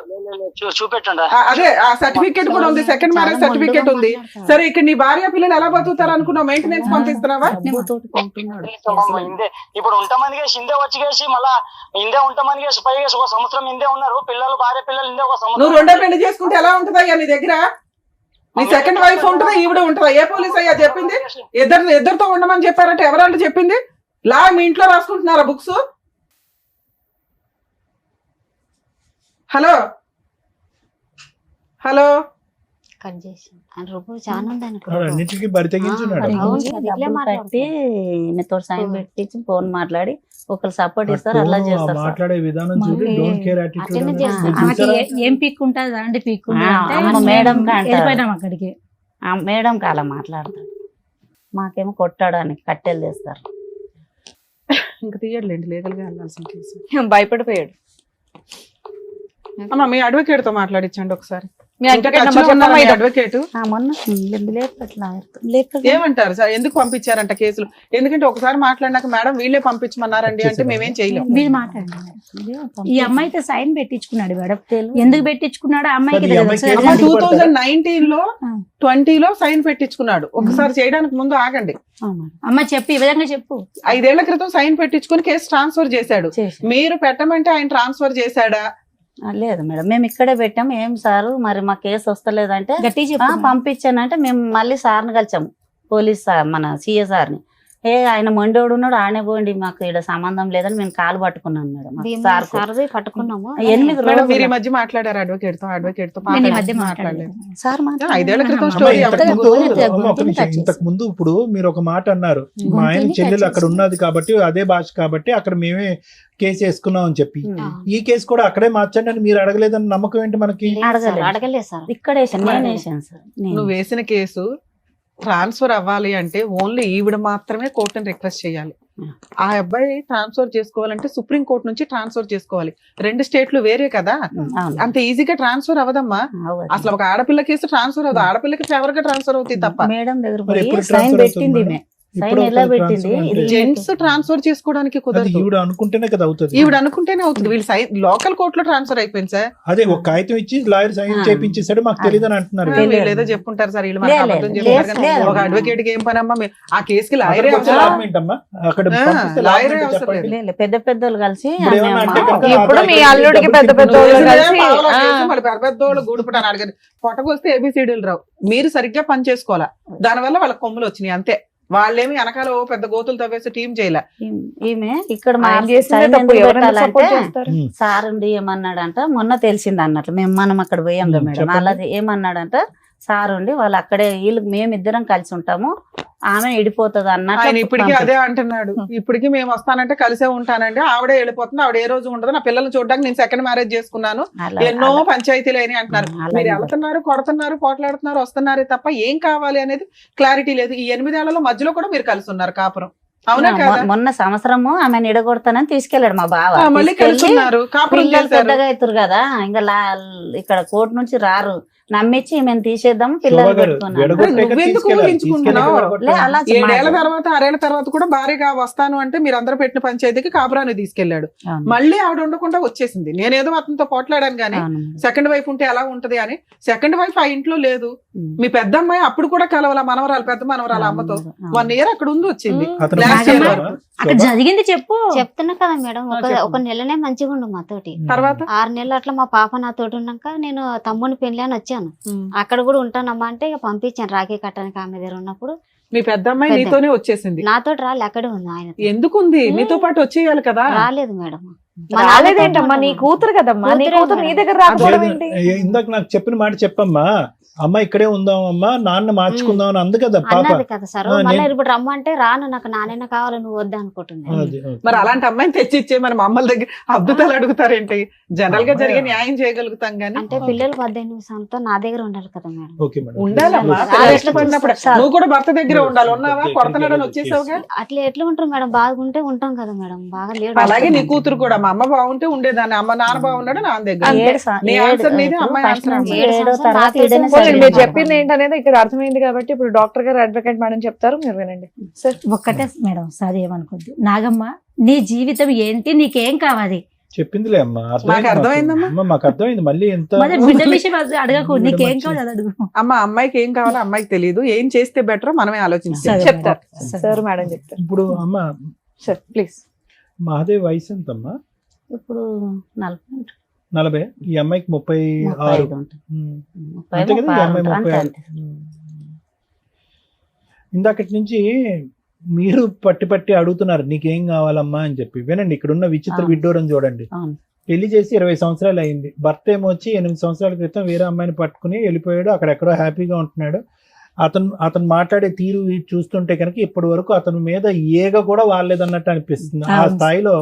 చూపెట్టుండ. అదే, ఆ సర్టిఫికెట్ కూడా ఉంది, సెకండ్ మ్యారేజ్ సర్టిఫికెట్ ఉంది. సరే, ఇక్కడ నీ భార్య పిల్లలు ఎలా బతుకుతారు అనుకున్నావు? మెయింటెనెన్స్ పంపిస్తున్నావా? ఇప్పుడు ఉంటామని కేసి ఇందే వచ్చి కేసి మళ్ళా ఇందే ఉంటామని కేసి పై కేసి 1 సంవత్సరం ఇందే ఉన్నారు పిల్లలు, భార్య పిల్లలు ఇందే 1 సంవత్సరం. నువ్వు 2వ పెళ్లి చేసుకుంటే ఎలా ఉంటుందయ్యా నీ దగ్గర? నీ సెకండ్ వైఫ్ ఉంటుందా, ఈవిడ ఉంటుందా? ఏ పోలీస్ అయ్యా చెప్పింది? ఇద్దరితో ఉండమని చెప్పారంటే ఎవరంటే చెప్పింది? లా మీ ఇంట్లో రాసుకుంటున్నారా బుక్స్? హలో హలో కట్ చేసి రూపు చాలా ఉందని అన్నిటికీ బరి తెగించున్నాడు. కట్టి మీతో సైన్ పెట్టించి ఫోన్ మాట్లాడి ఒకరు సపోర్ట్ ఇస్తారు, అట్లా చేస్తారు. మాట్లాడే విధానం చూసి డోంట్ కేర్ యాటిట్యూడ్. ఏం పీక్ ఉంటుంది అండి? పీక్ మేడం వెళ్ళిపోయినాం అక్కడికి. మేడం అలా మాట్లాడతారు, మాకేమో కొట్టడానికి కట్టెలు తెస్తారు. ఇంకా తీయట్లేండి, లీగల్ గా వెళ్ళాల్సిన కేసు. భయపడిపోయాడు. అమ్మా, మీ అడ్వకేట్ తో మాట్లాడించండి ఒకసారి. మీ అడ్వకేట్ మొన్న ఏమంటారు సార్? ఎందుకు పంపించారంట కేసులు? ఎందుకంటే ఒకసారి మాట్లాడినాక మేడం వీళ్ళే పంపించమన్నారండి అంటే మేమేం చేయలేము. మీరు మాట్లాడండి. ఈ అమ్మాయితో సైన్ పెట్టించుకున్నాడు మేడం. ఎందుకు పెట్టించుకున్నాడు? అమ్మాయికి 2019 లో 20 లో సైన్ పెట్టించుకున్నాడు. ఒకసారి చేయడానికి ముందు ఆగండి అమ్మ, చెప్పు, ఈ విధంగా చెప్పు. 5 ఏళ్ల క్రితం సైన్ పెట్టించుకుని కేసు ట్రాన్స్ఫర్ చేశాడు. మీరు పెట్టమంటే ఆయన ట్రాన్స్ఫర్ చేశాడా? లేదు మేడం, మేము ఇక్కడే పెట్టాము. ఏం సారు మరి మా కేసు వస్తలేదంటే పంపించానంటే మేము మళ్ళీ సార్ని కలిసాము, పోలీస్ సార్, మన సిఏ సార్ని. ఆయన మొండోడు ఉన్నాడు, ఆనే పోండి, మాకు ఇక్కడ సంబంధం లేదని మేము కాలు పట్టుకున్నాను మేడం. పట్టుకున్నాము 8 రోజులు. మీరు ఈ మధ్య మాట్లాడారు అడ్వకేట్ తో? మాట్లాడలేదు సార్. 5 ఏళ్ల క్రితం స్టోరీ. ఇంతకు ముందు ఇప్పుడు మీరు ఒక మాట అన్నారు, మా ఆయన చెల్లెలు అక్కడ ఉన్నది కాబట్టి అదే భాష కాబట్టి అక్కడ మేమే కేసు వేసుకున్నాం అని చెప్పి, ఈ కేసు కూడా అక్కడే మార్చండి అని మీరు అడగలేదని నమ్మకం ఏంటి మనకి? అడగలేదు సార్. ఇక్కడ నేను వేసాను సార్. నువ్వు వేసిన కేసు ట్రాన్స్ఫర్ అవ్వాలి అంటే ఓన్లీ ఈవిడ మాత్రమే కోర్టుని రిక్వెస్ట్ చేయాలి. ఆ అబ్బాయి ట్రాన్స్ఫర్ చేసుకోవాలంటే సుప్రీం కోర్టు నుంచి ట్రాన్స్ఫర్ చేసుకోవాలి. 2 స్టేట్లు వేరే కదా, అంత ఈజీగా ట్రాన్స్ఫర్ అవ్వదమ్మా. అసలు ఒక ఆడపిల్ల కేసు ట్రాన్స్ఫర్ అవ్వదు, ఆడపిల్లకి ఫేవర్ గా ట్రాన్స్ఫర్ అవుతుంది తప్ప. మేడం దగ్గర సైన్ పెట్టింది, సైన్ ఎలా పెట్టింది ఇది జెంట్స్ ట్రాన్స్ఫర్ చేసుకోవడానికి అది కుదరదు. ఈవిడ అనుకుంటేనే కదా అవుతుంది. ఈవిడ అనుకుంటేనే అవుతుంది. వీళ్ళు లోకల్ కోర్టులో ట్రాన్స్ఫర్ అయిపోయింది సార్. అదే ఒక కాగితం ఇచ్చి లాయర్ సైన్ చేపించేసాడు, మాకు తెలియదు అని అంటున్నారు. వీళ్ళు ఏదో చెప్పుకుంటారు సార్, వీళ్ళు మనకు అబద్ధం చెప్తారు కానీ ఒక అడ్వకేట్ కి ఏం పని అమ్మా? ఆ కేసుకి లాయరే అవసరం. లాయరే అవసరం లేదు. లేదు, పెద్ద పెద్దోళ్ళు కలిసి ఇప్పుడు మీ అల్లుడికి పెద్ద పెద్ద వాళ్ళు కలిసి మళ్ళీ పెద్ద పెద్దోళ్ళు గూడుపుటాను అడిగారు. పొట్టకొస్తే ఏబిసిడీలు రావు. మీరు సరిగ్గా పని చేసుకోవాలా, దానివల్ల వాళ్ళకి కొమ్ములు వచ్చినాయి అంతే. వాళ్ళేమి వెనకాల పెద్ద గోతులు తవ్వేసి టీం చేయలే. ఈమె ఇక్కడ ఆయన చేసిందే తప్పు, ఎవరైనా సపోర్ట్ చేస్తారు. సార్ ఉండి ఏమన్నాడంట, మొన్న తెలిసింది అన్నట్లు మనం అక్కడ పోయాం కదా మేడం, అలాది ఏమన్నాడంట సార్ ఉండి వాళ్ళు అక్కడే వీళ్ళు మేమిద్దరం కలిసి ఉంటాము, ఆమె ఇడిపోతుంది ఆయన అన్నట్టు. ఇప్పటికీ అదే అంటున్నాడు. ఇప్పటికీ మేము వస్తానంటే కలిసే ఉంటానంటే ఆవిడే వెళ్ళిపోతుంది, ఆవిడ ఏ రోజు ఉండదు, నా పిల్లల్ని చూడడానికి నేను సెకండ్ మ్యారేజ్ చేసుకున్నాను, ఎన్నో పంచాయతీలు అని అంటున్నారు. మీరు వెళ్తున్నారు, కొడుతున్నారు, పోట్లాడుతున్నారు, వస్తున్నారే తప్ప ఏం కావాలి అనేది క్లారిటీ లేదు. ఈ 8 ఏళ్లలో మధ్యలో కూడా మీరు కలిసి ఉన్నారు కాపురం, అవునా కదా? మొన్న సంవత్సరము ఆమెను ఇడగొడతానని తీసుకెళ్లాడు మా బావ. మళ్ళీ కలిసి ఉన్నారు, కాపురం పిల్లలు చేశారు. పెద్దగా అవుతారు కదా, ఇంకా ఇక్కడ కోర్టు నుంచి రారు, నమ్మించి మేము తీసేద్దాం పిల్లలు పెట్టుకున్నాను. నువ్వెందుకు ఊహించుకుంటున్నావు? అలా 7 ఏళ్ల తర్వాత 6 ఏళ్ల తర్వాత కూడా భారీగా వస్తాను అంటే మీరు అందరూ పెట్టిన పంచాయతీకి కాపురాన్ని తీసుకెళ్లాడు. మళ్ళీ ఆవిడ ఉండకుండా వచ్చేసింది. నేనేదో అతనితో పోట్లాడాను గానీ సెకండ్ వైఫ్ ఉంటే ఎలా ఉంటది అని. సెకండ్ వైఫ్ ఆ ఇంట్లో లేదు. మీ పెద్ద అమ్మాయి అప్పుడు కూడా కలవాల, మనవరాలు, పెద్ద మనవరాలు అమ్మతో 1 ఇయర్ అక్కడ ఉంది వచ్చింది. అక్కడ జరిగింది చెప్పు. చెప్తున్నా కదా మేడం, ఒక నెలనే మంచిగా ఉండు మాతోటి. తర్వాత 6 నెలలు అట్లా మా పాప నాతోటి ఉన్నాక నేను తమ్ముని పెళ్లి అని వచ్చాను. అక్కడ కూడా ఉంటానమ్మా అంటే ఇక పంపించాను రాఖీ కట్టడానికి. ఆమె దగ్గర ఉన్నప్పుడు మీ పెద్ద అమ్మాయి నీతోనే వచ్చేసింది. నాతోటి రాలే, అక్కడే ఉంది ఆయన. ఎందుకుంది? నీతో పాటు వచ్చేయాలి కదా. రాలేదు మేడం. రాలేదేంటమ్మా? నీ కూతురు కదమ్మా, నీ కూతురు నీ దగ్గర రాకపోవడం ఏంటి? ఇందాక నాకు చెప్పిన మాట చెప్పమ్మా, అమ్మ ఇక్కడే ఉందాం అమ్మా, నాన్న మార్చుకుందాం అని అందు కదా పాప. అన్నది కదా సార్. మళ్ళీ ఇప్పుడు రమ్మంటే రాను, నాకు నాన్న కావాలి, నువ్వు వద్దా అనుకుంటుంది. మరి అలాంటి అమ్మాయిని తెచ్చిచ్చే మన అమ్మల దగ్గర అద్భుతాలు అడుగుతారేంటి? జనరల్ గా జరిగే న్యాయం చేయగలుగుతాం గానీ. అంటే పిల్లలు 18 సంవత్సరాలతో నా దగ్గర ఉండాలి కదా మేడం. ఉండాలమ్మా, ఇష్టపడినప్పుడు నువ్వు కూడా భర్త దగ్గర ఉండాలి. ఉన్నావా? కొడతనాడని వచ్చేసావుగా. అట్లా ఎట్లా ఉంటారు మేడం? బాగుంటే ఉంటాం కదా మేడం, బాగా లేడు. అలాగే నీ కూతురు కూడా మా అమ్మ బాగుంటే ఉండేదాన్ని, అమ్మ నాన్న బాగున్నాడు నాన్న దగ్గర. నీ ఆన్సర్ నీది, అమ్మాయి ఆన్సర్. మీరు చెప్పింది ఏంటనేది ఇక్కడ అర్థమైంది కాబట్టి ఇప్పుడు డాక్టర్ గారు, అడ్వకేట్ మేడం చెప్తారు, మీరు వినండి. సార్ ఒక్కటే మేడం, సార్ ఏమనుకోద్దు. నాగమ్మ, నీ జీవితం ఏంటి, నీకేం కావాలి? చెప్పిందిలే అమ్మా, మాకు అర్థమైందమ్మా. మాకు అర్థమైంది. మళ్ళీ ఎంత బిడ్డ విషయం అడగకు, నీకేం కావాలి అది అడుగు. అమ్మ అమ్మాయికి ఏం కావాలో అమ్మాయికి తెలియదు, ఏం చేస్తే బెటర్ మనమే ఆలోచించాలి. చెప్తారు సార్, మేడం చెప్తారు. ఇప్పుడు అమ్మ సార్ ప్లీజ్. మహాదేవ్ వయసు ఎంతమ్మా? ఇప్పుడు 40. ఈ అమ్మాయికి 36. అంతే కదా, ఈ అమ్మాయి 36. ఇందాకటి నుంచి మీరు పట్టి అడుగుతున్నారు నీకేం కావాలమ్మా అని చెప్పి. వినండి, ఇక్కడ ఉన్న విచిత్ర విడ్డూరం చూడండి. పెళ్లి చేసి 20 సంవత్సరాలు అయింది. భర్త ఏమో వచ్చి 8 సంవత్సరాల క్రితం వేరే అమ్మాయిని పట్టుకుని వెళ్ళిపోయాడు, అక్కడెక్కడో హ్యాపీగా ఉంటున్నాడు. అతను మాట్లాడే తీరు చూస్తుంటే కనుక ఇప్పటి వరకు అతని మీద ఏగ కూడా వాలేదన్నట్టు అనిపిస్తుంది. ఆ స్థాయిలో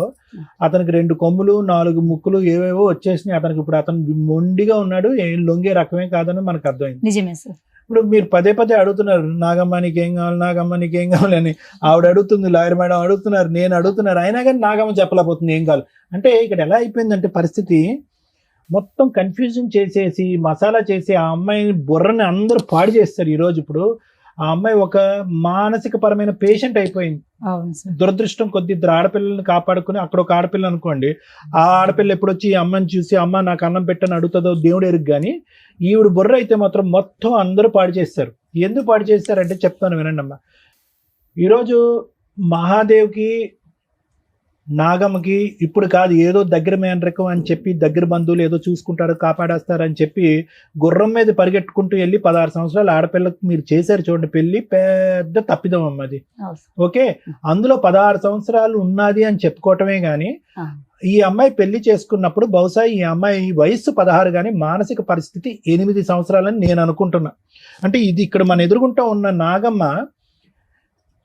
అతనికి 2 కొమ్ములు 4 ముక్కులు ఏవేవో వచ్చేసినాయి అతనికి. ఇప్పుడు అతను మొండిగా ఉన్నాడు, ఏం లొంగే రకమే కాదని మనకు అర్థమైంది. నిజమే సార్. ఇప్పుడు మీరు పదే అడుగుతున్నారు నాగమ్మ నీకేం కావాలి, నాగమ్మ నీకేం కావాలి అని. ఆవిడ అడుగుతుంది, లాయర్ మేడం అడుగుతున్నారు, నేను అడుగుతున్నారు, అయినా కానీ నాగమ్మ చెప్పలేకపోతుంది ఏం కావాలి. అంటే ఇక్కడ ఎలా అయిపోయిందంటే పరిస్థితి మొత్తం కన్ఫ్యూజన్ చేసేసి మసాలా చేసి ఆ అమ్మాయిని బుర్రని అందరూ పాడు చేస్తారు ఈరోజు. ఇప్పుడు ఆ అమ్మాయి ఒక మానసిక పరమైన పేషెంట్ అయిపోయింది. దురదృష్టం కొద్ది 2 ఆడపిల్లల్ని కాపాడుకుని, అక్కడ ఒక ఆడపిల్ల అనుకోండి, ఆ ఆడపిల్ల ఎప్పుడు వచ్చి ఈ అమ్మని చూసి అమ్మ నాకు అన్నం పెట్టని అడుగుతుందో దేవుడు ఎరుగు. కానీ ఈవిడ బుర్ర అయితే మాత్రం మొత్తం అందరూ పాడు చేస్తారు. ఎందుకు పాడు చేస్తారంటే చెప్తాను వినండి అమ్మ. ఈరోజు మహాదేవ్కి నాగమ్మకి ఇప్పుడు కాదు, ఏదో దగ్గర మేనరకం అని చెప్పి దగ్గర బంధువులు ఏదో చూసుకుంటారు కాపాడేస్తారని చెప్పి గుర్రం మీద పరిగెట్టుకుంటూ వెళ్ళి 16 సంవత్సరాల ఆడపిల్లకు మీరు చేశారు చూడండి పెళ్లి. పెద్ద తప్పిదం అమ్మది. ఓకే, అందులో 16 సంవత్సరాలు ఉన్నది అని చెప్పుకోవటమే గాని ఈ అమ్మాయి పెళ్లి చేసుకున్నప్పుడు బహుశా ఈ అమ్మాయి వయస్సు 16 కానీ మానసిక పరిస్థితి 8 సంవత్సరాలని నేను అనుకుంటున్నా. అంటే ఇది ఇక్కడ మన ఎదురుగుంటా ఉన్న నాగమ్మ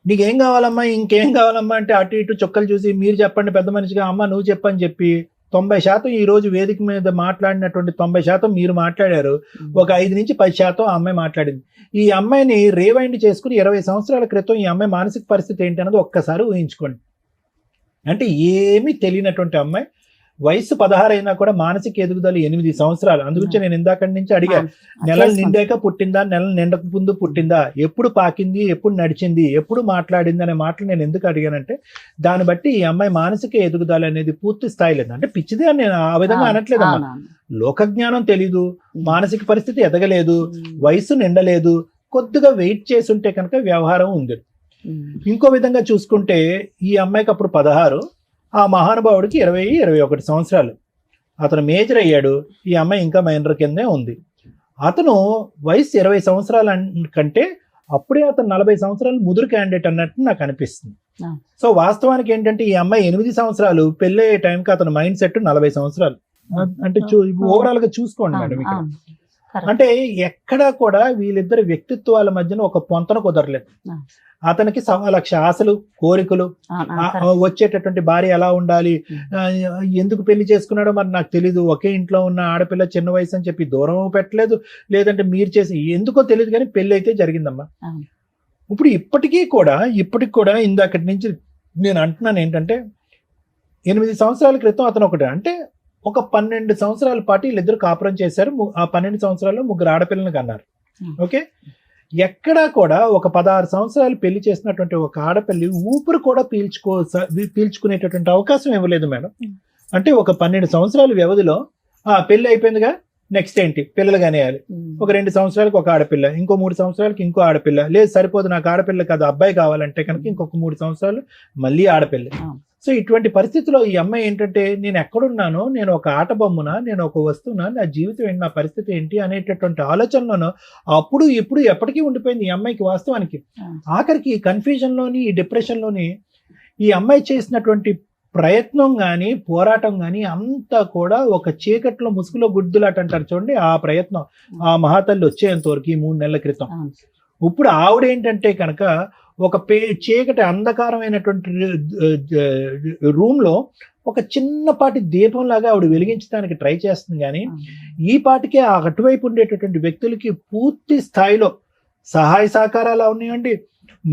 నీకేం కావాలమ్మా, ఇంకేం కావాలమ్మా అంటే అటు ఇటు చొక్కలు చూసి మీరు చెప్పండి పెద్ద మనిషిగా, అమ్మ నువ్వు చెప్పని చెప్పి 90% ఈ రోజు వేదిక మీద మాట్లాడినటువంటి 90% మీరు మాట్లాడారు. ఒక 5 నుంచి 10% ఆ అమ్మాయి మాట్లాడింది. ఈ అమ్మాయిని రీవైండ్ చేసుకుని 20 సంవత్సరాల క్రితం ఈ అమ్మాయి మానసిక పరిస్థితి ఏంటి అన్నది ఒక్కసారి ఊహించుకోండి. అంటే ఏమీ తెలియనటువంటి అమ్మాయి వయసు 16 అయినా కూడా మానసిక ఎదుగుదల 8 సంవత్సరాలు. అందుగురించి నేను ఇందాక నుంచి అడిగా, నెలలు నిండాక పుట్టిందా, నెలలు నిండక ముందు పుట్టిందా, ఎప్పుడు పాకింది, ఎప్పుడు నడిచింది, ఎప్పుడు మాట్లాడింది అనే మాటలు నేను ఎందుకు అడిగానంటే, దాన్ని బట్టి ఈ అమ్మాయి మానసిక ఎదుగుదల అనేది పూర్తి స్థాయి లేదు. అంటే పిచ్చిదే అని నేను ఆ విధంగా అనట్లేదమ్మా. లోక జ్ఞానం తెలీదు, మానసిక పరిస్థితి ఎదగలేదు, వయసు నిండలేదు, కొద్దిగా వెయిట్ చేసి ఉంటే కనుక వ్యవహారం ఉంది. ఇంకో విధంగా చూసుకుంటే ఈ అమ్మాయికి అప్పుడు 16, ఆ మహానుభావుడికి 20-21 సంవత్సరాలు. అతను మేజర్ అయ్యాడు, ఈ అమ్మాయి ఇంకా మైనర్ కిందే ఉంది. అతను వయసు 20 సంవత్సరాల కంటే అప్పుడే అతను 40 సంవత్సరాలు ముదురు క్యాండిడేట్ అన్నట్టు నాకు అనిపిస్తుంది. సో వాస్తవానికి ఏంటంటే ఈ అమ్మాయి 8 సంవత్సరాలు, పెళ్ళి అయ్యే టైంకి అతను మైండ్ సెట్ 40 సంవత్సరాలు. అంటే ఓవరాల్ గా చూసుకోండి మేడం ఇక్కడ. అంటే ఎక్కడా కూడా వీళ్ళిద్దరి వ్యక్తిత్వాల మధ్యన ఒక పొంతన కుదరలేదు. అతనికి 1,00,000 ఆశలు, కోరికలు, వచ్చేటటువంటి భార్య ఎలా ఉండాలి, ఎందుకు పెళ్లి చేసుకున్నాడో మరి నాకు తెలీదు. ఒకే ఇంట్లో ఉన్న ఆడపిల్ల చిన్న వయసు అని చెప్పి దూరం పెట్టలేదు, లేదంటే మీరు చేసి ఎందుకో తెలియదు, కానీ పెళ్లి అయితే జరిగిందమ్మా. ఇప్పుడు ఇప్పటికి కూడా ఇందాకటి నుంచి నేను అంటున్నాను ఏంటంటే, 8 సంవత్సరాల క్రితం అతను ఒకటి అంటే ఒక 12 సంవత్సరాల పాటు వీళ్ళిద్దరు కాపురం చేశారు. ఆ 12 సంవత్సరాల్లో 3 ఆడపిల్లలను కన్నారు. ఓకే, ఎక్కడా కూడా ఒక 16 సంవత్సరాలు పెళ్లి చేసినటువంటి ఒక ఆడపిల్లి ఊపిరి కూడా పీల్చుకునేటటువంటి అవకాశం ఇవ్వలేదు మేడం. అంటే ఒక 12 సంవత్సరాల వ్యవధిలో పెళ్లి అయిపోయిందిగా, నెక్స్ట్ ఏంటి, పిల్లలు కనేయాలి. ఒక 2 సంవత్సరాలకు ఒక ఆడపిల్ల, ఇంకో 3 సంవత్సరాలకి ఇంకో ఆడపిల్ల, లేదు సరిపోదు నాకు ఆడపిల్ల కాదు అబ్బాయి కావాలంటే కనుక ఇంకొక 3 సంవత్సరాలు మళ్ళీ ఆడపిల్ల. సో ఇటువంటి పరిస్థితిలో ఈ అమ్మాయి ఏంటంటే, నేను ఎక్కడున్నానో, నేను ఒక ఆట బొమ్మనా, నేను ఒక వస్తువునా, నా జీవితం ఏంటి, నా పరిస్థితి ఏంటి అనేటటువంటి ఆలోచనలోనో అప్పుడు ఇప్పుడు ఎప్పటికీ ఉండిపోయింది ఈ అమ్మాయికి. వాస్తవానికి ఆఖరికి ఈ కన్ఫ్యూజన్లోని, ఈ డిప్రెషన్లోని ఈ అమ్మాయి చేసినటువంటి ప్రయత్నం కానీ, పోరాటం కానీ అంతా కూడా ఒక చీకట్లో ముసుగులో గుడ్దులాట అంటారు చూడండి, ఆ ప్రయత్నం ఆ మహాతల్లి వచ్చేంత వరకు ఈ 3 నెలల క్రితం. ఇప్పుడు ఆవిడ ఏంటంటే కనుక ఒక చీకటి అంధకారమైనటువంటి రూమ్లో ఒక చిన్నపాటి దీపంలాగా ఆవిడ వెలిగించడానికి ట్రై చేస్తుంది. కానీ ఈ పాటికే ఆ అటువైపు ఉండేటటువంటి వ్యక్తులకి పూర్తి స్థాయిలో సహాయ సహకారాలు ఉన్నాయండి,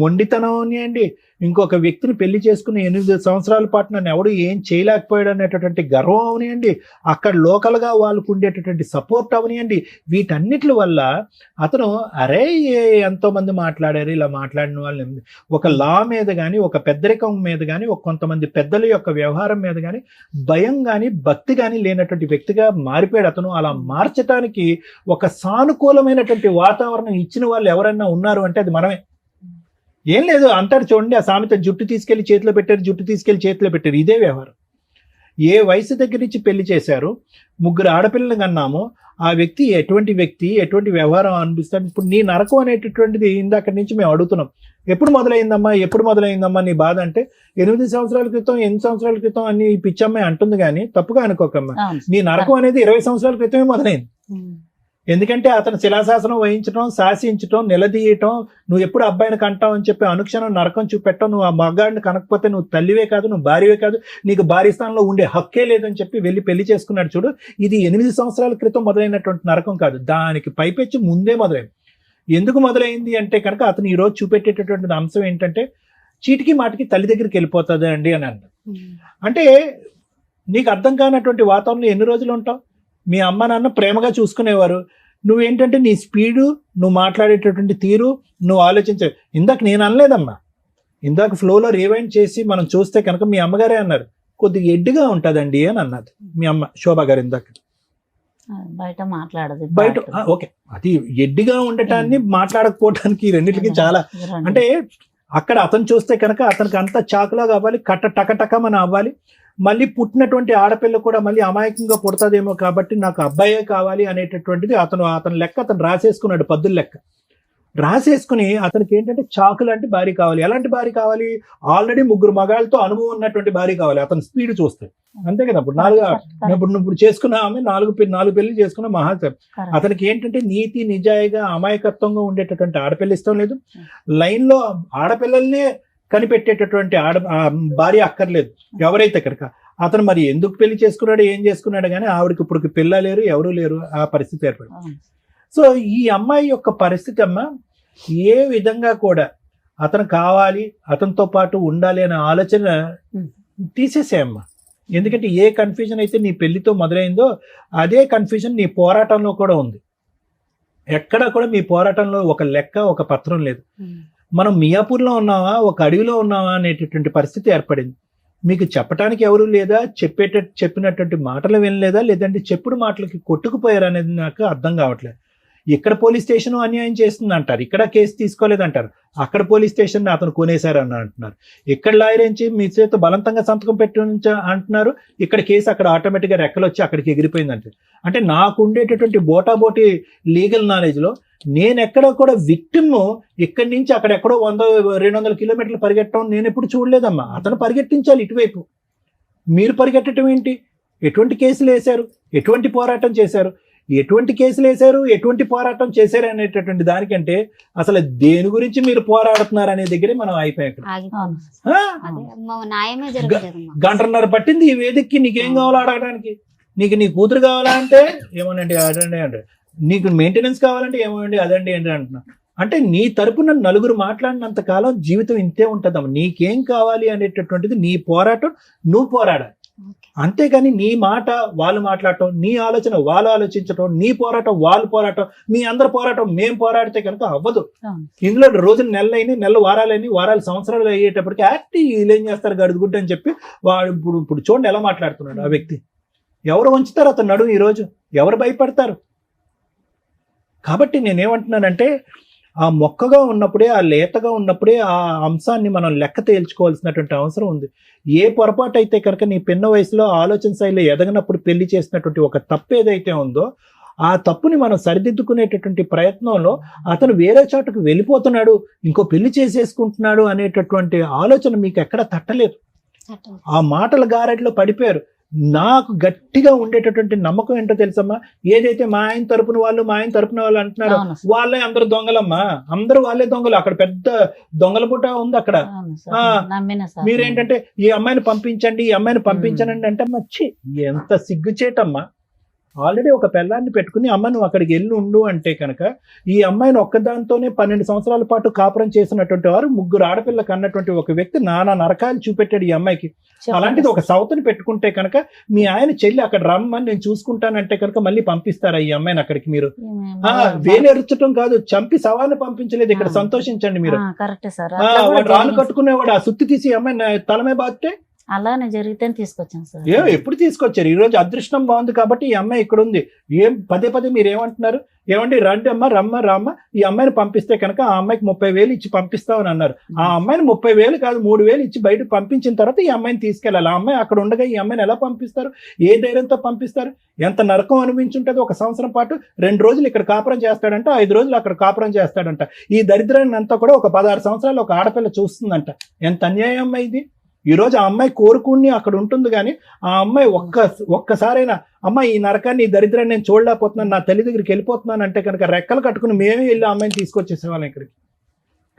మొండితనం ఉన్నాయండి, ఇంకొక వ్యక్తిని పెళ్లి చేసుకుని 8 సంవత్సరాల పాటు నన్ను ఎవడు ఏం చేయలేకపోయాడు అనేటటువంటి గర్వం అవనియండి, అక్కడ లోకల్గా వాళ్ళకు ఉండేటటువంటి సపోర్ట్ అవనియండి. వీటన్నిటి వల్ల అతను అరే ఎంతో మంది మాట్లాడారు, ఇలా మాట్లాడిన వాళ్ళని ఒక లా మీద కానీ, ఒక పెద్దరికం మీద కానీ, ఒక కొంతమంది పెద్దల యొక్క వ్యవహారం మీద కానీ భయం కానీ భక్తి కానీ లేనటువంటి వ్యక్తిగా మారిపోయాడు అతను. అలా మార్చడానికి ఒక సానుకూలమైనటువంటి వాతావరణం ఇచ్చిన వాళ్ళు ఎవరైనా ఉన్నారు అంటే అది మనమే. ఏం లేదు అంటారు చూడండి, ఆ సామెత, జుట్టు తీసుకెళ్లి చేతిలో పెట్టారు. ఇదే వ్యవహారం. ఏ వయసు దగ్గర నుంచి పెళ్లి చేశారు, 3 ఆడపిల్లలు కన్నాము, ఆ వ్యక్తి ఎటువంటి వ్యవహారం అనిపిస్తాడు. ఇప్పుడు నీ నరకం అనేటటువంటిది ఇందాక నుంచి మేము అడుగుతున్నాం, ఎప్పుడు మొదలైందమ్మా నీ బాధ అంటే 8 సంవత్సరాల క్రితం 8 సంవత్సరాల క్రితం అని పిచ్చమ్మాయి అంటుంది. కానీ తప్పుగా అనుకోకమ్మా, నీ నరకం అనేది 20 సంవత్సరాల క్రితమే మొదలైంది. ఎందుకంటే అతను శిలాశాసనం వహించడం, శాసించడం, నిలదీయటం, నువ్వు ఎప్పుడు అబ్బాయిని కంటావు అని చెప్పి అనుక్షణం నరకం చూపెట్టడం, నువ్వు ఆ మగాడిని కనకపోతే నువ్వు తల్లివే కాదు, నువ్వు భార్యవే కాదు, నీకు భార్య స్థానంలో ఉండే హక్కే లేదని చెప్పి వెళ్ళి పెళ్లి చేసుకున్నాడు చూడు. ఇది 8 సంవత్సరాల క్రితం మొదలైనటువంటి నరకం కాదు, దానికి పైపెచ్చి ముందే మొదలైంది. ఎందుకు మొదలైంది అంటే కనుక అతను ఈరోజు చూపెట్టేటటువంటి అంశం ఏంటంటే, చీటికి మాటికి తల్లి దగ్గరికి వెళ్ళిపోతుంది అండి అని అన్నాడు. అంటే నీకు అర్థం కానటువంటి వాతావరణంలో ఎన్ని రోజులు ఉంటావు? మీ అమ్మ నాన్న ప్రేమగా చూసుకునేవారు, నువ్వేంటంటే నీ స్పీడు, నువ్వు మాట్లాడేటటువంటి తీరు, నువ్వు ఆలోచించే. ఇందాక నేను అనలేదమ్మా, ఇందాక ఫ్లోలో రివైండ్ చేసి మనం చూస్తే కనుక మీ అమ్మగారే అన్నారు, కొద్దిగా ఎడ్డుగా ఉంటుందండి అని అన్నది మీ అమ్మ శోభా గారు. ఇందాక బయట మాట్లాడదు, ఓకే, అది ఎడ్డిగా ఉండటాన్ని మాట్లాడకపోవటానికి రెండింటికి చాలా అంటే, అక్కడ అతను చూస్తే కనుక అతనికి అంత చాకులా కావాలి, టకటకమని అవ్వాలి. మళ్ళీ పుట్టినటువంటి ఆడపిల్ల కూడా మళ్ళీ అమాయకంగా పుడతాదేమో కాబట్టి నాకు అబ్బాయే కావాలి అనేటటువంటిది అతను లెక్క అతను రాసేసుకున్నాడు, పద్దుల లెక్క రాసేసుకుని అతనికి ఏంటంటే చాకు లాంటి భార్య కావాలి. ఎలాంటి భార్య కావాలి? ఆల్రెడీ 3 మగాళ్ళతో అనుభవం ఉన్నటువంటి భార్య కావాలి అతని స్పీడ్ చూస్తే. అంతే కదా, ఇప్పుడు చేసుకున్న ఆమె 4 పెళ్లి చేసుకున్న మహాసేపు. అతనికి ఏంటంటే నీతి నిజాయిగా అమాయకత్వంగా ఉండేటటువంటి ఆడపిల్ల ఇష్టం లేదు, లైన్లో ఆడపిల్లల్నే కనిపెట్టేటటువంటి భార్య అక్కర్లేదు ఎవరైతే కనుక. అతను మరి ఎందుకు పెళ్లి చేసుకున్నాడు, ఏం చేసుకున్నాడు కానీ ఆవిడకి ఇప్పుడు పిల్ల లేరు, ఎవరూ లేరు, ఆ పరిస్థితి ఏర్పడింది. సో ఈ అమ్మాయి యొక్క పరిస్థితి అమ్మ, ఏ విధంగా కూడా అతను కావాలి, అతనితో పాటు ఉండాలి అనే ఆలోచన తీసేసేయమ్మా. ఎందుకంటే ఏ కన్ఫ్యూజన్ అయితే నీ పెళ్లితో మొదలైందో అదే కన్ఫ్యూజన్ నీ పోరాటంలో కూడా ఉంది. ఎక్కడ కూడా మీ పోరాటంలో ఒక లెక్క, ఒక పత్రం లేదు. మనం మియాపూర్లో ఉన్నావా, ఒక అడవిలో ఉన్నావా అనేటటువంటి పరిస్థితి ఏర్పడింది. మీకు చెప్పడానికి ఎవరు లేదా, చెప్పినటువంటి మాటలు వినలేదా, లేదంటే చెప్పుడు మాటలకి కొట్టుకుపోయారు అనేది నాకు అర్థం కావట్లేదు. ఇక్కడ పోలీస్ స్టేషన్ అన్యాయం చేస్తుంది అంటారు, ఇక్కడ కేసు తీసుకోలేదంటారు, అక్కడ పోలీస్ స్టేషన్ అతను కొనేశారు అని అంటున్నారు, ఇక్కడ లాయర్ నుంచి మీ చేత బలవంతంగా సంతకం పెట్టి అంటున్నారు, ఇక్కడ కేసు అక్కడ ఆటోమేటిక్గా రెక్కలు వచ్చి అక్కడికి ఎగిరిపోయిందంటే. అంటే నాకు ఉండేటటువంటి బోటాబోటి లీగల్ నాలెడ్జ్లో నేను ఎక్కడ కూడా విక్టిమ్ ఇక్కడి నుంచి అక్కడెక్కడో 100-200 కిలోమీటర్లు పరిగెట్టడం నేను ఎప్పుడు చూడలేదమ్మా. అతను పరిగెట్టించాలి ఇటువైపు, మీరు పరిగెట్టడం ఏంటి? ఎటువంటి కేసులు వేశారు, ఎటువంటి పోరాటం చేశారు, ఎటువంటి కేసులు వేశారు, ఎటువంటి పోరాటం చేశారు అనేటటువంటి దానికంటే అసలు దేని గురించి మీరు పోరాడుతున్నారు అనే దగ్గరే మనం అయిపోయాం. న్యాయమే జరగలేదమ్మా. గంటన్నర పట్టింది ఈ వేదికకి. నీకేం కావాలో అడగడానికి. నీకు నీ కూతురు కావాలా అంటే ఏమోనండి అదండి అంటే, నీకు మెయింటెనెన్స్ కావాలంటే ఏమోనండి అదండి ఏంటి అంటున్నా. అంటే నీ తరపున నలుగురు మాట్లాడినంత కాలం జీవితం ఇంతే ఉంటుందమ్మా. నీకేం కావాలి అనేటటువంటిది నీ పోరాటం నువ్వు పోరాడాలి. అంతేగాని నీ మాట వాళ్ళు మాట్లాడటం, నీ ఆలోచన వాళ్ళు ఆలోచించటం, నీ పోరాటం వాళ్ళు పోరాటం, మీ అందరు పోరాటం మేము పోరాడితే కనుక అవ్వదు. ఇందులో రోజులు నెలలు వారాలు సంవత్సరాలు అయ్యేటప్పటికి వీళ్ళు ఏం చేస్తారు గడుగుడ్డ అని చెప్పి వాడు ఇప్పుడు చూడండి ఎలా మాట్లాడుతున్నాడు ఆ వ్యక్తి. ఎవరు వంచుతారు అతను నడుము ఈరోజు, ఎవరు భయపడతారు? కాబట్టి నేనేమంటున్నానంటే ఆ మొక్కగా ఉన్నప్పుడే, ఆ లేతగా ఉన్నప్పుడే ఆ అంశాన్ని మనం లెక్క తేల్చుకోవాల్సినటువంటి అవసరం ఉంది. ఏ పొరపాటు అయితే కనుక నీ పిన్న వయసులో ఆలోచన శైలిలో ఎదగనప్పుడు పెళ్లి చేసినటువంటి ఒక తప్పు ఏదైతే ఉందో ఆ తప్పుని మనం సరిదిద్దుకునేటటువంటి ప్రయత్నంలో అతను వేరే చోటుకు వెళ్ళిపోతున్నాడు, ఇంకో పెళ్లి చేసేసుకుంటున్నాడు అనేటటువంటి ఆలోచన మీకు ఎక్కడ తట్టలేదు. ఆ మాటల గారడిలో పడిపోయారు. నాకు గట్టిగా ఉండేటటువంటి నమ్మకం ఏంటో తెలుసమ్మా, ఏదైతే మా ఆయన తరపున వాళ్ళు అంటున్నారు వాళ్ళే అందరు దొంగలమ్మా, అందరూ వాళ్ళే దొంగలు. అక్కడ పెద్ద దొంగల పుట్ట ఉంది అక్కడ. మీరేంటంటే ఈ అమ్మాయిని పంపించండి అంటే మచ్చి ఎంత సిగ్గుచేటమ్మా. ఆల్రెడీ ఒక పిల్లాన్ని పెట్టుకుని అమ్మ నువ్వు అక్కడికి వెళ్ళి ఉండు అంటే కనుక ఈ అమ్మాయిని ఒక్కదాంతోనే 12 సంవత్సరాల పాటు కాపురం చేసినటువంటి వారు, 3 ఆడపిల్లకి అన్నటువంటి ఒక వ్యక్తి నానా నరకాలు చూపెట్టాడు ఈ అమ్మాయికి. అలాంటిది ఒక సౌతని పెట్టుకుంటే కనుక మీ ఆయన చెల్లి అక్కడ రమ్మని నేను చూసుకుంటానంటే కనుక మళ్ళీ పంపిస్తారా ఈ అమ్మాయిని అక్కడికి? మీరు వేలెరుచడం కాదు, చంపి సవాన్ని పంపించలేదు. ఇక్కడ సంతోషించండి మీరు. వాడు రాళ్ళు కట్టుకునేవాడు ఆ సుత్తి తీసి అమ్మాయిని తలమే బాధితే అలానే జరిగితే తీసుకొచ్చాను సార్. ఎప్పుడు తీసుకొచ్చారు? ఈ రోజు అదృష్టం బాగుంది కాబట్టి ఈ అమ్మాయి ఇక్కడ ఉంది. పదే మీరు ఏమంటున్నారు? ఏమండి రండి అమ్మ రామ్మ ఈ అమ్మాయిని పంపిస్తే కనుక ఆ అమ్మాయికి 30,000 ఇచ్చి పంపిస్తామని అన్నారు. ఆ అమ్మాయిని 30,000 కాదు 3,000 ఇచ్చి బయటకు పంపించిన తర్వాత ఈ అమ్మాయిని తీసుకెళ్ళాలి. ఆ అమ్మాయి అక్కడ ఉండగా ఈ అమ్మాయిని ఎలా పంపిస్తారు? ఏ ధైర్యంతో పంపిస్తారు? ఎంత నరకం అనిపించుంటుంది. 1 సంవత్సరం పాటు 2 రోజులు ఇక్కడ కాపురం చేస్తాడంట, 5 రోజులు అక్కడ కాపురం చేస్తాడంట. ఈ దరిద్రాన్ని అంతా కూడా ఒక 16 సంవత్సరాలు ఒక ఆడపిల్ల చూస్తుందంట. ఎంత అన్యాయం అమ్మాయి ఇది. ఈ రోజు ఆ అమ్మాయి కోరుకుని అక్కడ ఉంటుంది, కానీ ఆ అమ్మాయి ఒక్కసారైనా అమ్మ ఈ నరకాన్ని ఈ దరిద్రాన్ని నేను చూడలేకపోతున్నాను, నా తల్లి దగ్గరికి వెళ్ళిపోతున్నాను అంటే కనుక రెక్కలు కట్టుకుని మేమే వెళ్ళి ఆ అమ్మాయిని తీసుకొచ్చేసేవాళ్ళం ఇక్కడికి.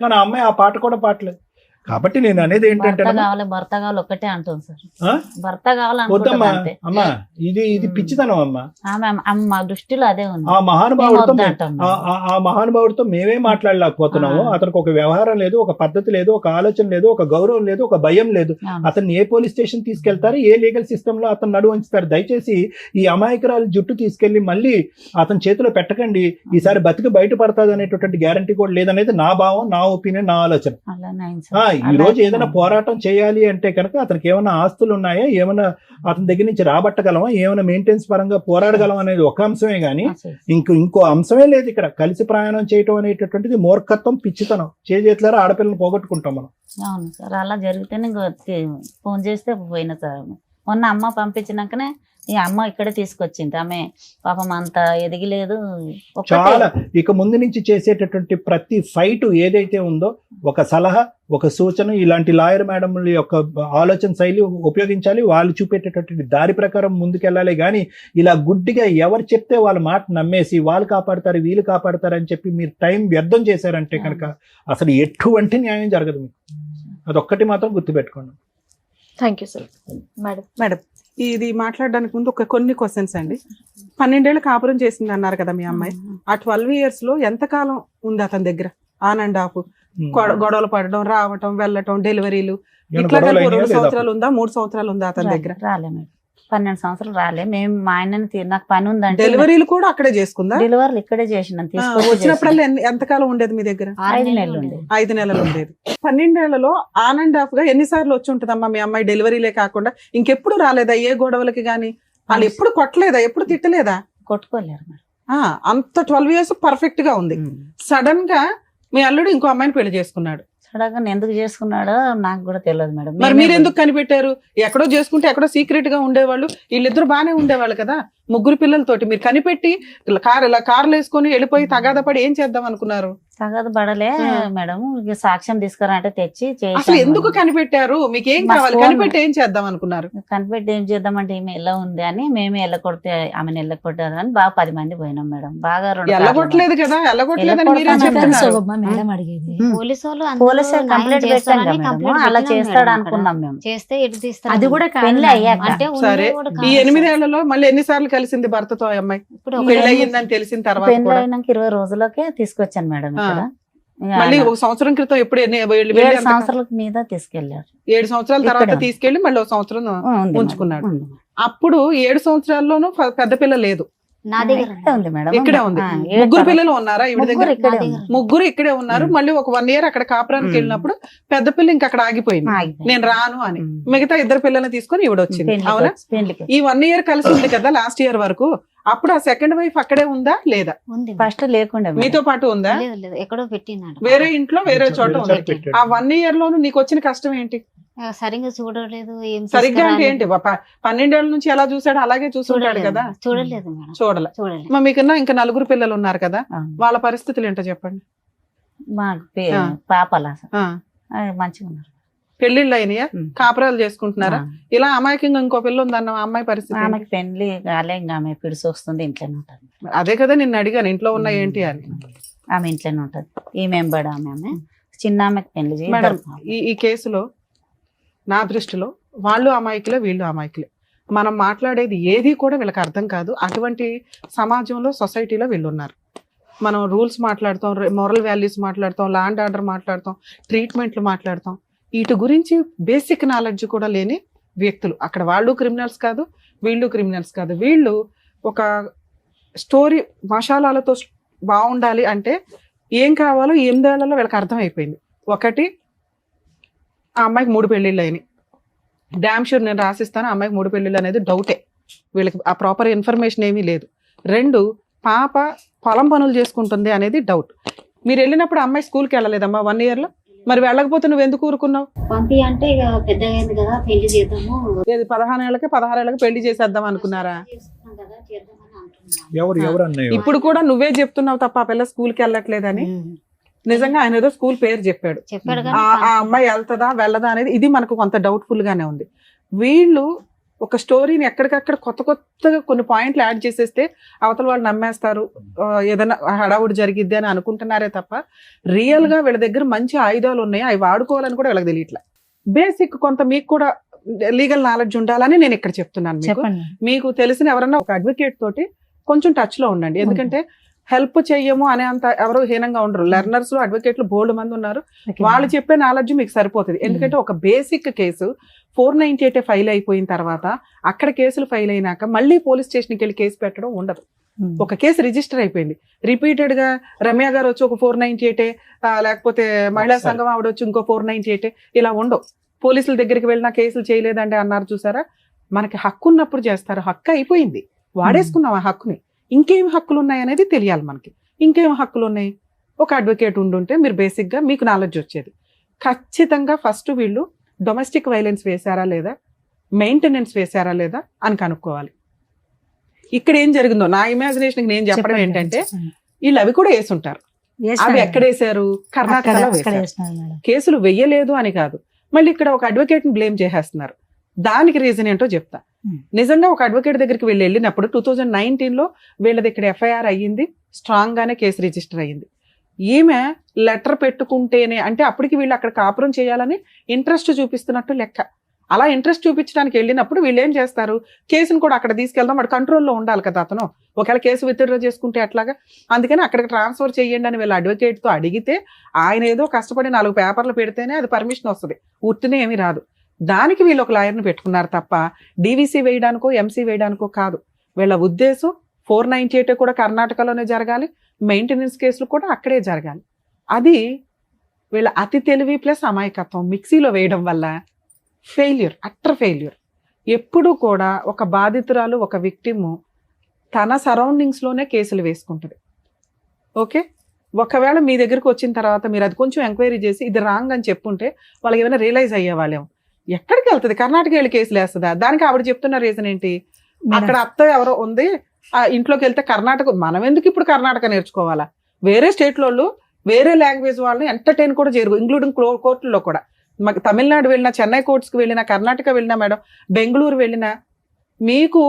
కానీ ఆ అమ్మాయి ఆ పాట కూడా పాటలేదు. కాబట్టి నేను అనేది ఏంటంటే భర్త కావాలి ఒక్కటే అంటుంది సార్. భర్త కావాలమ్మా. అమ్మా ఇది పిచ్చితనం అమ్మా. మా దృష్టిలో అదే ఉంది. ఆ మహానుభావుడితో మేమే మాట్లాడలేకపోతున్నాము. అతనికి ఒక వ్యవహారం లేదు, ఒక పద్ధతి లేదు, ఒక ఆలోచన లేదు, ఒక గౌరవం లేదు, ఒక భయం లేదు. అతన్ని ఏ పోలీస్ స్టేషన్ తీసుకెళ్తారు, ఏ లీగల్ సిస్టమ్ లో అతను నడువు ఉంచుతారు? దయచేసి ఈ అమాయకురాలు జుట్టు తీసుకెళ్లి మళ్ళీ అతని చేతిలో పెట్టకండి. ఈసారి బతికి బయటపడతాది అనేటటువంటి గ్యారంటీ కూడా లేదనేది నా భావం, నా ఒపీనియన్, నా ఆలోచన. ఈ రోజు ఏదైనా పోరాటం చేయాలి అంటే కనుక అతనికి ఏమైనా ఆస్తులు ఉన్నాయా, ఏమైనా అతని దగ్గర నుంచి రాబట్టగలమా, ఏమైనా మెయింటెనెన్స్ పరంగా పోరాడగలం అనేది ఒక అంశమే గానీ ఇంకో అంశమే లేదు ఇక్కడ. కలిసి ప్రయాణం చేయటం అనేటటువంటిది మూర్ఖత్వం, పిచ్చితనం. చేతులారా ఆడపిల్లని పోగొట్టుకుంటాం మనం. అవును సార్, అలా జరిగితేనే ఫోన్ చేస్తే పోయిన సార్. మొన్న అమ్మ పంపించినాకనే ఈ అమ్మ ఇక్కడే తీసుకొచ్చింది. ఆమె పాపం అంత ఎదిగిలేదు. చాలా ఇక ముందు నుంచి చేసేటటువంటి ప్రతి ఫైట్ ఏదైతే ఉందో ఒక సలహా, ఒక సూచన, ఇలాంటి లాయర్ మేడంల యొక్క ఆలోచన శైలి ఉపయోగించాలి. వాళ్ళు చూపేటటువంటి దారి ప్రకారం ముందుకెళ్ళాలి. కానీ ఇలా గుడ్డిగా ఎవరు చెప్తే వాళ్ళ మాట నమ్మేసి వాళ్ళు కాపాడతారు వీళ్ళు కాపాడతారు అని చెప్పి మీరు టైం వ్యర్థం చేశారంటే కనుక అసలు ఎటువంటి న్యాయం జరగదు మీకు. అదొక్కటి మాత్రం గుర్తుపెట్టుకోండి. Thank you sir. మేడం ఇది మాట్లాడడానికి ముందు కొన్ని క్వశ్చన్స్ అండి. 12 ఏళ్ళు కాపురం చేసింది అన్నారు కదా మీ అమ్మాయి. ఆ 12 years లో ఎంతకాలం ఉంది అతని దగ్గర? ఆన్ అండ్ ఆఫ్ ఉమ్. గొడవలు పడడం, రావటం, వెళ్ళటం, డెలివరీలు ఏమైనా ఇట్లా గొడవలు కలిపి అయినాయా 2 లేదా? సంవత్సరాలు ఉందా 3 సంవత్సరాలు ఉందా అతని దగ్గర? రాలే మేడం, 12 సంవత్సరాలు రాలే. మేము మా ఆయనని నాకు పని ఉందంటే డెలివరీలు కూడా అక్కడే చేసుకుందా? డెలివరీలు ఇక్కడే చేసినాం, వచ్చినప్పుడల్లా ఎంతకాలం ఉండేది మీ దగ్గర? 5 నెలలు ఉండేది. 5 నెలలు ఉండేది. 12 ఏళ్లలో ఆన్ అండ్ ఆఫ్ గా ఎన్నిసార్లు వచ్చి ఉంటుందమ్మా మీ అమ్మాయి డెలివరీలే కాకుండా? ఇంకెప్పుడు రాలేదా ఏ గొడవలకి గానీ? వాళ్ళు ఎప్పుడు కొట్టలేదా, ఎప్పుడు తిట్టలేదా? కొట్టుకోలేరు మేడం. అంత 12 years పర్ఫెక్ట్ గా ఉంది. సడన్ గా మీ అల్లుడు ఇంకో అమ్మాయిని పెళ్లి చేసుకున్నాడు. సడన్ ఎందుకు చేసుకున్నాడో నాకు కూడా తెలియదు మేడం. మరి మీరు ఎందుకు కనిపెట్టారు? ఎక్కడో చేసుకుంటే ఎక్కడో సీక్రెట్ గా ఉండేవాళ్ళు, వీళ్ళిద్దరు బానే ఉండేవాళ్ళు కదా 3 పిల్లలతోటి. మీరు కనిపెట్టి కార్లు వేసుకొని వెళ్ళిపోయి తగాద పడి ఏం చేద్దాం అనుకున్నారు? తగదు పడలే మేడం, ఇక సాక్ష్యం తీసుకురంటే తెచ్చి అసలు ఎందుకు కనిపెట్టారు? మీకు ఏం మా కావాలి? ఫోన్ కనిపెట్టి ఏం చేద్దాం అనుకున్నారు? కనిపెట్టి ఏం చేద్దామంటే ఈమె ఎలా ఉంది అని మేమే ఎల్లకొడితే ఆమెను ఎల్లకొట్టారు అని బాగా 10 మంది పోయినాం మేడం. బాగా 2 ఎల్లగొట్టలేదు కదా, ఎల్లగొట్టలేదని మీరే ఎల్లగొడతాను చెప్తున్నారు. శోభమ్మ మేడం అడిగేది. పోలీసు వాళ్ళు పోలీసు అందరూ కంప్లైంట్ న్యాయం పెట్టాం చేస్తారని కదా కంప్లైంట్ మేడం, అలా పెట్టినాం చేస్తాడు మేడం అనుకున్నాం అక్కడ. మేము. చేస్తే ఎటు తీస్తారు? అది కూడా కాదు పెళ్ళి నాన్న. అయ్యాక. అంటే సరే, కూడా ఈ కాదు 8 సార్. ఏళ్లలో మళ్ళీ ఎన్నిసార్లు కలిసింది భర్తతో ఆ అమ్మాయి? ఇప్పుడు పెళ్లి ఒక అయ్యిందని తెలిసిన తర్వాత పెళ్ళి కూడా అయినాక 20 రోజులకే తీసుకొచ్చాను మేడం ఇక్కడ. ఇక మళ్ళీ ఆయన 1 సంవత్సరం క్రితం ఎప్పుడు 7 సంవత్సరాల మీద తీసుకెళ్లారు. 7 సంవత్సరాల తర్వాత ఇక్కడ. తీసుకెళ్లి మళ్ళీ 1 సంవత్సరం ఉంది మేడం, ఉంచుకున్నాడు. ఉంది. అప్పుడు 7 సంవత్సరాల్లోనూ పెద్ద పిల్ల లేదు, నా దగ్గర ఇక్కడే ఉంది మేడం. ఇక్కడే ఉంది. 7 3 పిల్లలు ఉన్నారా ఈవిడ దగ్గర? ముగ్గురు ఇక్కడే నా ఉన్నారు. దగ్గర. 3 ఇక్కడే ఉన్నారు. మళ్ళీ ఒక 1 year అక్కడ కాపురానికి వెళ్ళినప్పుడు పెద్ద పిల్ల ఇంకా అక్కడ ఆగిపోయింది, ఆగిపోయింది. నేను రాను అని. మిగతా 2 పిల్లల్ని తీసుకొని ఈవిడ వచ్చింది, పెళ్ళికి అవునా? వచ్చి- పెళ్ళికి ఈ 1 year కలిసి ఉంది కదా లాస్ట్ ఇయర్ వరకు. అప్పుడు ఆ సెకండ్ వైఫ్ అక్కడే ఉందా లేదా? ఉంది ఫస్ట్ లేకుండా మేడం. మీతో పాటు ఉందా? లేదు లేదు ఎక్కడో పెట్టినాడు. వేరే ఇంట్లో వేరే చోట ఉంది. పెట్టాడు. ఆ 1 year లోను నీకు వచ్చిన కష్టం ఏంటి? సరిగ్గా చూడలేదు, ఏం సరిగ్గా అంటే తీసుకురాలేదు. ఏంటి? 12 ఏళ్ల నుంచి ఎలా చూసాడో అలాగే చూసుంటాడు చూడలేదు కదా. చూడలేదు మేడం, చూడలే. చూడలేదు. మరి మీకన్నా ఇంకా 4 పిల్లలు ఉన్నారు కదా, అవును. వాళ్ళ పరిస్థితులు ఏంటో చెప్పండి. మాకు ఆ. పాపలా ఆ, మంచిగా ఉన్నారు. పెళ్లిళ్ళు అయినాయా? ఉం. కాపురాలు చేసుకుంటున్నారా? ఆ. ఇలా అమాయకంగా ఇంకో పిల్ల ఉందన్న ఆ అమ్మాయి పరిస్థితి ఏంటి? ఆమెకి పెళ్లి కాలే, ఇంకా ఆమె పిడిసి వస్తుంది, ఇంట్లోనే ఉంటుంది. అదే కదా నిన్ను అడిగాను, ఇంట్లో ఉన్న ఏంటి అని. ఆమె ఇంట్లోనే ఉంటది. ఈ మెంబర్ ఆమె చిన్న ఆమెకి పెళ్లి చేయి, మేడం, ఇద్దరు పాపలు. ఈ కేసులో నా దృష్టిలో వాళ్ళు అమాయకులే, వీళ్ళు అమాయకులే. మనం మాట్లాడేది ఏది కూడా వీళ్ళకి అర్థం కాదు. అటువంటి సమాజంలో, సొసైటీలో వీళ్ళు ఉన్నారు. మనం రూల్స్ మాట్లాడతాం, మోరల్ వాల్యూస్ మాట్లాడతాం, ల్యాండ్ ఆర్డర్ మాట్లాడతాం, ట్రీట్మెంట్లు మాట్లాడతాం. వీటి గురించి బేసిక్ నాలెడ్జ్ కూడా లేని వ్యక్తులు అక్కడ. వాళ్ళు క్రిమినల్స్ కాదు, వీళ్ళు క్రిమినల్స్ కాదు. వీళ్ళు ఒక స్టోరీ మసాలాలతో బాగుండాలి అంటే ఏం కావాలో 8 ఏళ్లలో వీళ్ళకి అర్థమైపోయింది. ఒకటి, ఆ అమ్మాయికి 3 పెళ్ళిళ్ళు అయినాయి. డ్యామ్ షూర్ నేను రాసిస్తాను, ఆ అమ్మాయికి 3 పెళ్ళిళ్ళు అనేది డౌటే. వీళ్ళకి ఆ ప్రాపర్ ఇన్ఫర్మేషన్ ఏమీ లేదు. 2, పాప పొలం పనులు చేసుకుంటుంది అనేది డౌట్. మీరు వెళ్ళినప్పుడు అమ్మాయి స్కూల్కి వెళ్ళలేదమ్మా 1 year లో? మరి వెళ్ళకపోతే నువ్వు ఎందుకు ఊరుకున్నావు? పంపి అంటే ఇక పెద్దగా అయింది కదా, పెళ్లి చేద్దాము. 15 ఏళ్ళకి 16 ఏళ్ళకి పెళ్లి చేసేద్దాం అనుకున్నారా? చేసుకున్నాం కదా, చేద్దామని అంటున్నాం. ఎవరు అన్నయ్య? ఇప్పుడు కూడా నువ్వే చెప్తున్నావు తప్ప ఆ పిల్ల స్కూల్కి వెళ్ళట్లేదని. నిజంగా ఆయన ఏదో స్కూల్ పేరు చెప్పాడు. చెప్పాడు ఆ అమ్మాయి వెళ్తుందా వెళ్ళదా అనేది ఇది మనకు కొంత డౌట్ఫుల్ గానే ఉంది. వీళ్ళు ఒక స్టోరీని ఎక్కడికక్కడ కొత్తగా కొన్ని పాయింట్లు యాడ్ చేసేస్తే అవతల వాళ్ళు నమ్మేస్తారు, ఏదైనా హడావుడి జరిగిద్ది అని అనుకుంటున్నారే తప్ప రియల్ గా వీళ్ళ దగ్గర మంచి ఆయుధాలు ఉన్నాయి, అవి వాడుకోవాలని కూడా వీళ్ళకి తెలియట్లే. బేసిక్ కొంత మీకు కూడా లీగల్ నాలెడ్జ్ ఉండాలని నేను ఇక్కడ చెప్తున్నాను. మీకు చెప్పండి. మీకు తెలిసిన ఎవరన్నా ఒక అడ్వకేట్ తోటి కొంచెం టచ్ లో ఉండండి. ఎందుకంటే హెల్ప్ చెయ్యము అనే అంత ఎవరు హీనంగా ఉండరు. లెర్నర్స్ లో అడ్వకేట్లు బోల్డ్ మంది ఉన్నారు. ఓకే. వాళ్ళు చెప్పే నాలెడ్జ్ మీకు సరిపోతుంది. ఎందుకంటే ఒక బేసిక్ కేసు 498 ఫైల్ అయిపోయిన తర్వాత అక్కడ కేసులు ఫైల్ అయినాక మళ్ళీ పోలీస్ స్టేషన్కి వెళ్ళి కేసు పెట్టడం ఉండదు. ఉమ్. ఒక కేసు రిజిస్టర్ అయిపోయింది, రిపీటెడ్ గా రమ్య గారు వచ్చి ఒక 498 లేకపోతే మహిళా సంఘం ఆవిడ వచ్చి ఇంకో 498 ఇలా ఉండవు. పోలీసుల దగ్గరికి వెళ్ళినా కేసులు చేయలేదండి అన్నారు చూసారా. మనకి హక్కు ఉన్నప్పుడు చేస్తారు. హక్కు అయిపోయింది, వాడేసుకున్నాం ఆ హక్కుని. ఇంకేం హక్కులు ఉన్నాయి అనేది తెలియాలి మనకి. ఇంకేం హక్కులు ఉన్నాయి? ఒక అడ్వకేట్ ఉండుంటే మీరు బేసిక్ గా మీకు నాలెడ్జ్ వచ్చేది. ఖచ్చితంగా ఫస్ట్ వీళ్ళు డొమెస్టిక్ వైలెన్స్ వేశారా లేదా, మెయింటెనెన్స్ వేశారా లేదా అని కనుక్కోవాలి. ఇక్కడ ఏం జరిగిందో నా ఇమాజినేషన్ నేను చెప్పడం చెప్పండి. ఏంటంటే చెప్పండి. వీళ్ళు అవి కూడా వేసుంటారు. వేసినారు. అవి ఎక్కడ వేశారు? కర్ణాటకలో అక్కడ వేశారు. వేసినారు మేడం. కేసులు వెయ్యలేదు అని కాదు, మళ్ళీ ఇక్కడ ఒక అడ్వకేట్ ని బ్లేమ్ చేసేస్తున్నారు. దానికి రీజన్ ఏంటో చెప్తా. నిజంగా ఒక అడ్వకేట్ దగ్గరికి వెళ్ళినప్పుడు 2019లో వీళ్ళది ఇక్కడ ఎఫ్ఐఆర్ అయ్యింది, స్ట్రాంగ్ గానే కేసు రిజిస్టర్ అయ్యింది. ఈమె లెటర్ పెట్టుకుంటేనే అంటే అప్పటికి వీళ్ళు అక్కడ కాపురం చేయాలని ఇంట్రెస్ట్ చూపిస్తున్నట్టు లెక్క. అలా ఇంట్రెస్ట్ చూపించడానికి వెళ్ళినప్పుడు వీళ్ళు ఏం చేస్తారు, కేసును కూడా అక్కడ తీసుకెళ్దాం, వాడు కంట్రోల్లో ఉండాలి కదా అతను. ఒకవేళ కేసు విత్డ్రా చేసుకుంటే అట్లాగా, అందుకని అక్కడికి ట్రాన్స్ఫర్ చేయండి అని వీళ్ళు అడ్వకేట్తో అడిగితే ఆయన ఏదో కష్టపడి 4 పేపర్లు పెడితేనే అది పర్మిషన్ వస్తుంది, ఉట్టినే ఏమీ రాదు. దానికి వీళ్ళు ఒక లాయర్ని పెట్టుకున్నారు తప్ప డీవీసీ వేయడానికో ఎంసీ వేయడానికో కాదు. వీళ్ళ ఉద్దేశం 498 కూడా కర్ణాటకలోనే జరగాలి, మెయింటెనెన్స్ కేసులు కూడా అక్కడే జరగాలి. అది వీళ్ళ అతి తెలివి ప్లస్ అమాయకత్వం మిక్సీలో వేయడం వల్ల ఫెయిల్యూర్, అట్టర్ ఫెయిల్యూర్. ఎప్పుడు కూడా ఒక బాధితురాలు, ఒక విక్టిము తన సరౌండింగ్స్లోనే కేసులు వేసుకుంటుంది. ఓకే, ఒకవేళ మీ దగ్గరకు వచ్చిన తర్వాత మీరు అది కొంచెం ఎంక్వైరీ చేసి ఇది రాంగ్ అని చెప్పుంటే వాళ్ళకి ఏమైనా రియలైజ్ అయ్యేవాళ్ళేమో. ఎక్కడికి వెళ్తుంది, కర్ణాటక వెళ్ళి కేసులు వేస్తుందా? దానికి ఆవిడ చెప్తున్న రీజన్ ఏంటి, అక్కడ అత్త ఎవరో ఉంది, ఆ ఇంట్లోకి వెళ్తే కర్ణాటక, మనం ఎందుకు ఇప్పుడు కర్ణాటక నేర్చుకోవాలా? వేరే స్టేట్లో వాళ్ళు వేరే లాంగ్వేజ్ వాళ్ళని ఎంటర్టైన్ కూడా చేయరు, ఇంక్లూడింగ్ కోర్టుల్లో కూడా. మాకు తమిళనాడు వెళ్ళినా, చెన్నై కోర్ట్స్కి వెళ్ళినా, కర్ణాటక వెళ్ళినా మేడం, బెంగళూరు వెళ్ళినా, మీకు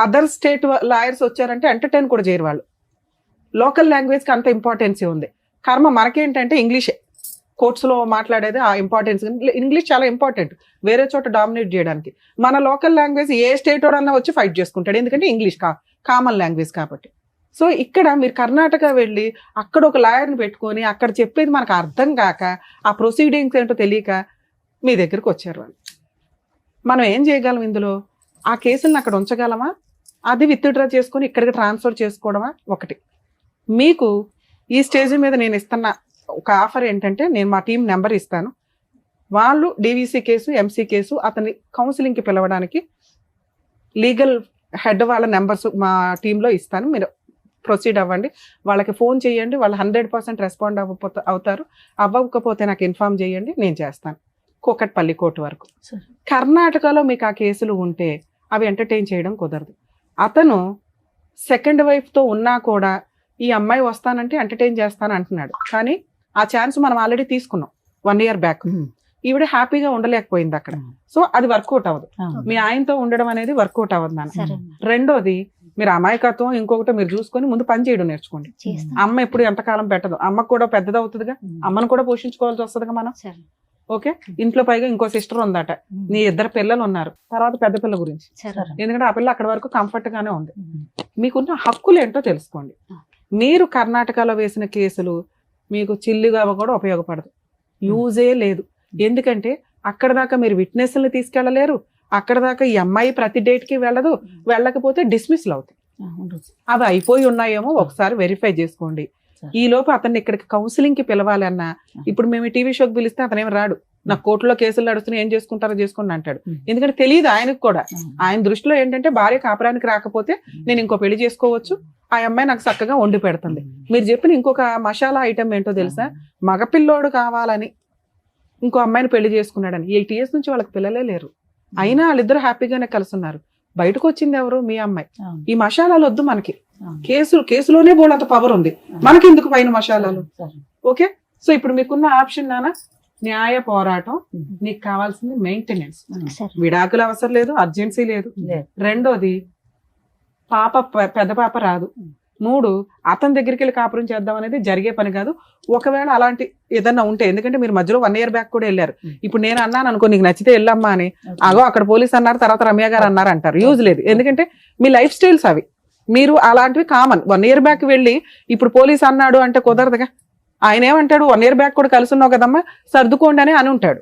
అదర్ స్టేట్ లాయర్స్ వచ్చారంటే ఎంటర్టైన్ కూడా చేయరు వాళ్ళు. లోకల్ లాంగ్వేజ్కి అంత ఇంపార్టెన్సీ ఉంది. కర్మ మనకేంటంటే ఇంగ్లీషే కోర్ట్స్లో మాట్లాడేది, ఆ ఇంపార్టెన్స్. ఇంగ్లీష్ చాలా ఇంపార్టెంట్ వేరే చోట డామినేట్ చేయడానికి. మన లోకల్ లాంగ్వేజ్ ఏ స్టేట్ వాడన్నా వచ్చి ఫైట్ చేసుకుంటాడు, ఎందుకంటే ఇంగ్లీష్ కామన్ లాంగ్వేజ్ కాబట్టి. సో ఇక్కడ మీరు కర్ణాటక వెళ్ళి అక్కడ ఒక లాయర్ని పెట్టుకొని అక్కడ చెప్పేది మనకు అర్థం కాక, ఆ ప్రొసీడింగ్స్ ఏంటో తెలియక మీ దగ్గరకు వచ్చారు వాళ్ళు. మనం ఏం చేయగలం ఇందులో? ఆ కేసులను అక్కడ ఉంచగలమా, అది విత్డ్రా చేసుకొని ఇక్కడికి ట్రాన్స్ఫర్ చేసుకోవడమా? ఒకటి. మీకు ఈ స్టేజ్ మీద నేను ఇస్తున్న ఒక ఆఫర్ ఏంటంటే, నేను మా టీం నెంబర్ ఇస్తాను, వాళ్ళు డీవీసీ కేసు, ఎంసీ కేసు అతని కౌన్సిలింగ్కి పిలవడానికి లీగల్ హెడ్ వాళ్ళ నెంబర్స్ మా టీంలో ఇస్తాను, మీరు ప్రొసీడ్ అవ్వండి. వాళ్ళకి ఫోన్ చేయండి, వాళ్ళు 100% రెస్పాండ్ అవుతారు. అవ్వకపోతే నాకు ఇన్ఫామ్ చేయండి, నేను చేస్తాను. కూకట్పల్లి కోర్టు వరకు. కర్ణాటకలో మీకు ఆ కేసులు ఉంటే అవి ఎంటర్టైన్ చేయడం కుదరదు. అతను సెకండ్ వైఫ్తో ఉన్నా కూడా ఈ అమ్మాయి వస్తానంటే ఎంటర్టైన్ చేస్తాను అంటున్నాడు, కానీ ఆ ఛాన్స్ మనం ఆల్రెడీ తీసుకున్నాం 1 year బ్యాక్. ఈవిడ హ్యాపీగా ఉండలేకపోయింది అక్కడ. సో అది వర్కౌట్ అవ్వదు, మీ ఆయనతో ఉండడం అనేది వర్కౌట్ అవ్వదు నాన్న. రెండోది, మీరు అమాయకత్వం ఇంకొకటి మీరు చూసుకొని ముందు పని చేయడం నేర్చుకోండి. అమ్మ ఎప్పుడు ఎంతకాలం పెట్టదు, అమ్మకు కూడా పెద్దది అవుతుందిగా, అమ్మను కూడా పోషించుకోవాల్సి వస్తుందిగా మనం. ఓకే, ఇంట్లో పైగా ఇంకో సిస్టర్ ఉందట, నీ 2 పిల్లలు ఉన్నారు, తర్వాత పెద్ద పిల్ల గురించి, ఎందుకంటే ఆ పిల్ల అక్కడ వరకు కంఫర్ట్ గానే ఉంది. మీకున్న హక్కులు ఏంటో తెలుసుకోండి. మీరు కర్ణాటకలో వేసిన కేసులు మీకు చిల్లుగా కూడా ఉపయోగపడదు, యూజే లేదు. ఎందుకంటే అక్కడ దాకా మీరు విట్నెస్ని తీసుకెళ్ళలేరు, అక్కడ దాకా ఈ అమ్మాయి ప్రతి డేట్కి వెళ్ళదు, వెళ్ళకపోతే డిస్మిస్లు అవుతాయి. అవి అయిపోయి ఉన్నాయేమో ఒకసారి వెరిఫై చేసుకోండి. ఈ లోపు అతన్ని ఇక్కడికి కౌన్సిలింగ్కి పిలవాలన్నా, ఇప్పుడు మేము టీవీ షోకి పిలిస్తే అతను ఏమి రాడు, నాకు కోర్టులో కేసులు నడుస్తున్నాయి, ఏం చేసుకుంటారో చేసుకోండి అంటాడు. ఎందుకంటే తెలియదు ఆయనకు కూడా. ఆయన దృష్టిలో ఏంటంటే భార్య కాపురానికి రాకపోతే నేను ఇంకో పెళ్లి చేసుకోవచ్చు, ఆ అమ్మాయి నాకు చక్కగా వండి పెడుతుంది. మీరు చెప్పిన ఇంకొక మసాలా ఐటమ్ ఏంటో తెలుసా, మగపిల్లోడు కావాలని ఇంకో అమ్మాయిని పెళ్లి చేసుకున్నాడని. 8 years నుంచి వాళ్ళకి పిల్లలే లేరు, అయినా వాళ్ళిద్దరు హ్యాపీగానే కలిసి ఉన్నారు. బయటకు వచ్చింది ఎవరు? మీ అమ్మాయి. ఈ మసాలాలు వద్దు మనకి, కేసులోనే బోలంత పవర్ ఉంది, మనకి ఎందుకు పైన మసాలాలు? ఓకే, సో ఇప్పుడు మీకున్న ఆప్షన్ నాన్న న్యాయ పోరాటం. నీకు కావాల్సింది మెయింటెనెన్స్, విడాకులు అవసరం లేదు, అర్జెన్సీ లేదు. రెండోది, పెద్ద పాప రాదు. 3, అతని దగ్గరికి వెళ్ళి కాపురం చేద్దాం అనేది జరిగే పని కాదు. ఒకవేళ అలాంటి ఏదన్నా ఉంటే, ఎందుకంటే మీరు మధ్యలో 1 year బ్యాక్ కూడా వెళ్ళారు. ఇప్పుడు నేను అన్నాను అనుకో, నీకు నచ్చితే వెళ్ళమ్మా అని, అగో అక్కడ పోలీస్ అన్నారు, తర్వాత రమ్య గారు అన్నారు అంటారు. యూజ్ లేదు, ఎందుకంటే మీ లైఫ్ స్టైల్స్ అవి. మీరు అలాంటివి కామన్. 1 year బ్యాక్ వెళ్ళి ఇప్పుడు పోలీస్ అన్నాడు అంటే కుదరదుగా. ఆయన ఏమంటాడు, 1 year బ్యాక్ కూడా కలిసి ఉన్నావు కదమ్మా, సర్దుకోండి అని ఉంటాడు.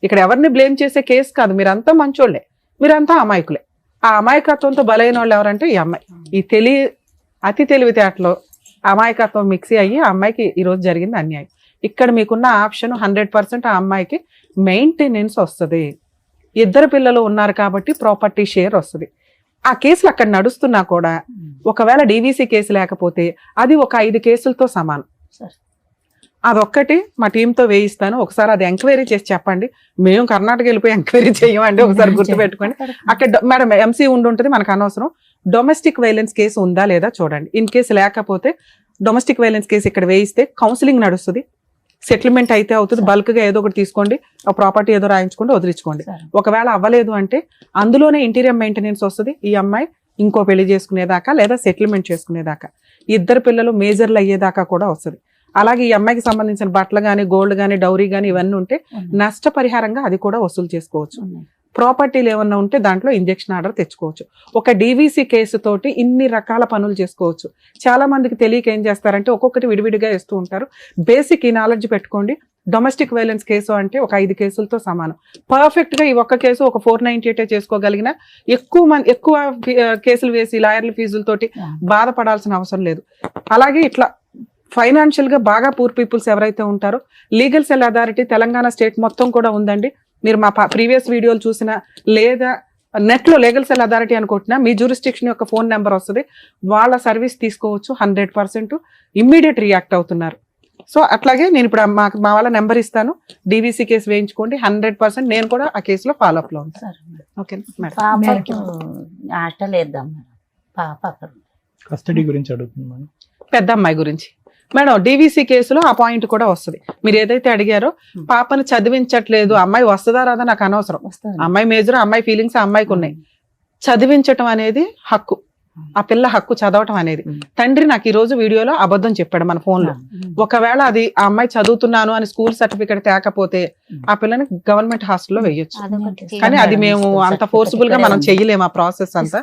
ఇక్కడ ఎవరిని బ్లేమ్ చేసే కేసు కాదు, మీరంతా మంచోళ్లే, మీరంతా అమాయకులే. ఆ అమాయకత్వంతో బలైన వాళ్ళు ఎవరంటే ఈ అమ్మాయి. ఈ అతి తెలివితేటలో అమాయకత్వం మిక్సీ అయ్యి ఆ అమ్మాయికి ఈరోజు జరిగింది అన్యాయం. ఇక్కడ మీకున్న ఆప్షన్ 100% ఆ అమ్మాయికి మెయింటెనెన్స్ వస్తుంది. 2 పిల్లలు ఉన్నారు కాబట్టి ప్రాపర్టీ షేర్ వస్తుంది. ఆ కేసులు అక్కడ నడుస్తున్నా కూడా ఒకవేళ డీవీసీ కేసు లేకపోతే అది ఒక 5 కేసులతో సమానం. అదొక్కటి మా టీంతో వేయిస్తాను, ఒకసారి అది ఎంక్వైరీ చేసి చెప్పండి. మేము కర్ణాటక వెళ్ళిపోయి ఎంక్వైరీ చేయమండి, ఒకసారి గుర్తుపెట్టుకోండి. అక్కడ మేడం ఎంసీ ఉంటుంది, మనకు అనవసరం. డొమెస్టిక్ వైలెన్స్ కేసు ఉందా లేదా చూడండి. ఇన్ కేసు లేకపోతే డొమెస్టిక్ వైలెన్స్ కేసు ఇక్కడ వేయిస్తే కౌన్సిలింగ్ నడుస్తుంది, సెటిల్మెంట్ అయితే అవుతుంది. బల్క్ గా ఏదో ఒకటి తీసుకోండి, ఆ ప్రాపర్టీ ఏదో రాయించుకోండి, వదిలించుకోండి. ఒకవేళ అవ్వలేదు అంటే అందులోనే ఇంటీరియర్ మెయింటెనెన్స్ వస్తుంది. ఈ అమ్మాయి ఇంకో పెళ్లి చేసుకునేదాకా లేదా సెటిల్మెంట్ చేసుకునేదాకా, 2 పిల్లలు మేజర్లు అయ్యేదాకా కూడా వస్తుంది. అలాగే ఈ అమ్మాయికి సంబంధించిన బట్టలు కానీ, గోల్డ్ కానీ, డౌరీ కానీ ఇవన్నీ ఉంటే నష్టపరిహారంగా అది కూడా వసూలు చేసుకోవచ్చు. ప్రాపర్టీలు ఏమన్నా ఉంటే దాంట్లో ఇంజెక్షన్ ఆర్డర్ తెచ్చుకోవచ్చు. ఒక డీవీసీ కేసు తోటి ఇన్ని రకాల పనులు చేసుకోవచ్చు. చాలా మందికి తెలియక ఏం చేస్తారంటే ఒక్కొక్కటి విడివిడిగా ఇస్తూ ఉంటారు. బేసిక్ ఈ నాలెడ్జ్ పెట్టుకోండి. డొమెస్టిక్ వైలెన్స్ కేసు అంటే ఒక 5 కేసులతో సమానం. పర్ఫెక్ట్ గా ఈ ఒక్క కేసు ఒక 498 చేసుకోగలిగిన ఎక్కువ కేసులు వేసి లాయర్ల ఫీజులతోటి బాధపడాల్సిన అవసరం లేదు. అలాగే ఇట్లా ఫైనాన్షియల్ గా బాగా పూర్ పీపుల్స్ ఎవరైతే ఉంటారో legal cell authority Telangana state మొత్తం కూడా ఉందండి. మీరు మా ప్రీవియస్ వీడియోలు చూసినా లేదా నెట్ లో లీగల్ సెల్ అథారిటీ అనుకుంటున్నా మీ జ్యూరిస్డిక్షన్ యొక్క ఫోన్ నెంబర్ వస్తుంది. వాళ్ళ సర్వీస్ తీసుకోవచ్చు. 100% ఇమ్మీడియట్ రియాక్ట్ అవుతున్నారు. సో అట్లాగే నేను ఇప్పుడు మా వాళ్ళ నెంబర్ ఇస్తాను. డీవీసీ కేసు వేయించుకోండి. 100% నేను కూడా ఆ కేసులో ఫాలో అప్ లో ఉంటాను. Okay madam. పాపకి హాస్టల్ వేద్దాం మేడం. పాప అక్కడ కస్టడీ గురించి అడుగుతున్నాను. పెద్ద అమ్మాయి గురించి మేడం డీవీసీ కేసులో ఆ పాయింట్ కూడా వస్తుంది. మీరు ఏదైతే అడిగారో పాపని చదివించట్లేదు, అమ్మాయి వస్తుందా రాదా నాకు అనవసరం. అమ్మాయి మేజర్, అమ్మాయి ఫీలింగ్స్ అమ్మాయికి ఉన్నాయి. చదివించటం అనేది హక్కు. ఆ పిల్ల హక్కు చదవటం అనేది. తండ్రి నాకు ఈ రోజు వీడియోలో అబద్ధం చెప్పాడు మన ఫోన్ లో. ఒకవేళ అది ఆ అమ్మాయి చదువుతున్నాను అని స్కూల్ సర్టిఫికేట్ తేకపోతే ఆ పిల్లని గవర్నమెంట్ హాస్టల్లో వేయొచ్చు. కానీ అది మేము అంత ఫోర్స్ఫుల్ గా మనం చెయ్యలేము. ఆ ప్రాసెస్ అంతా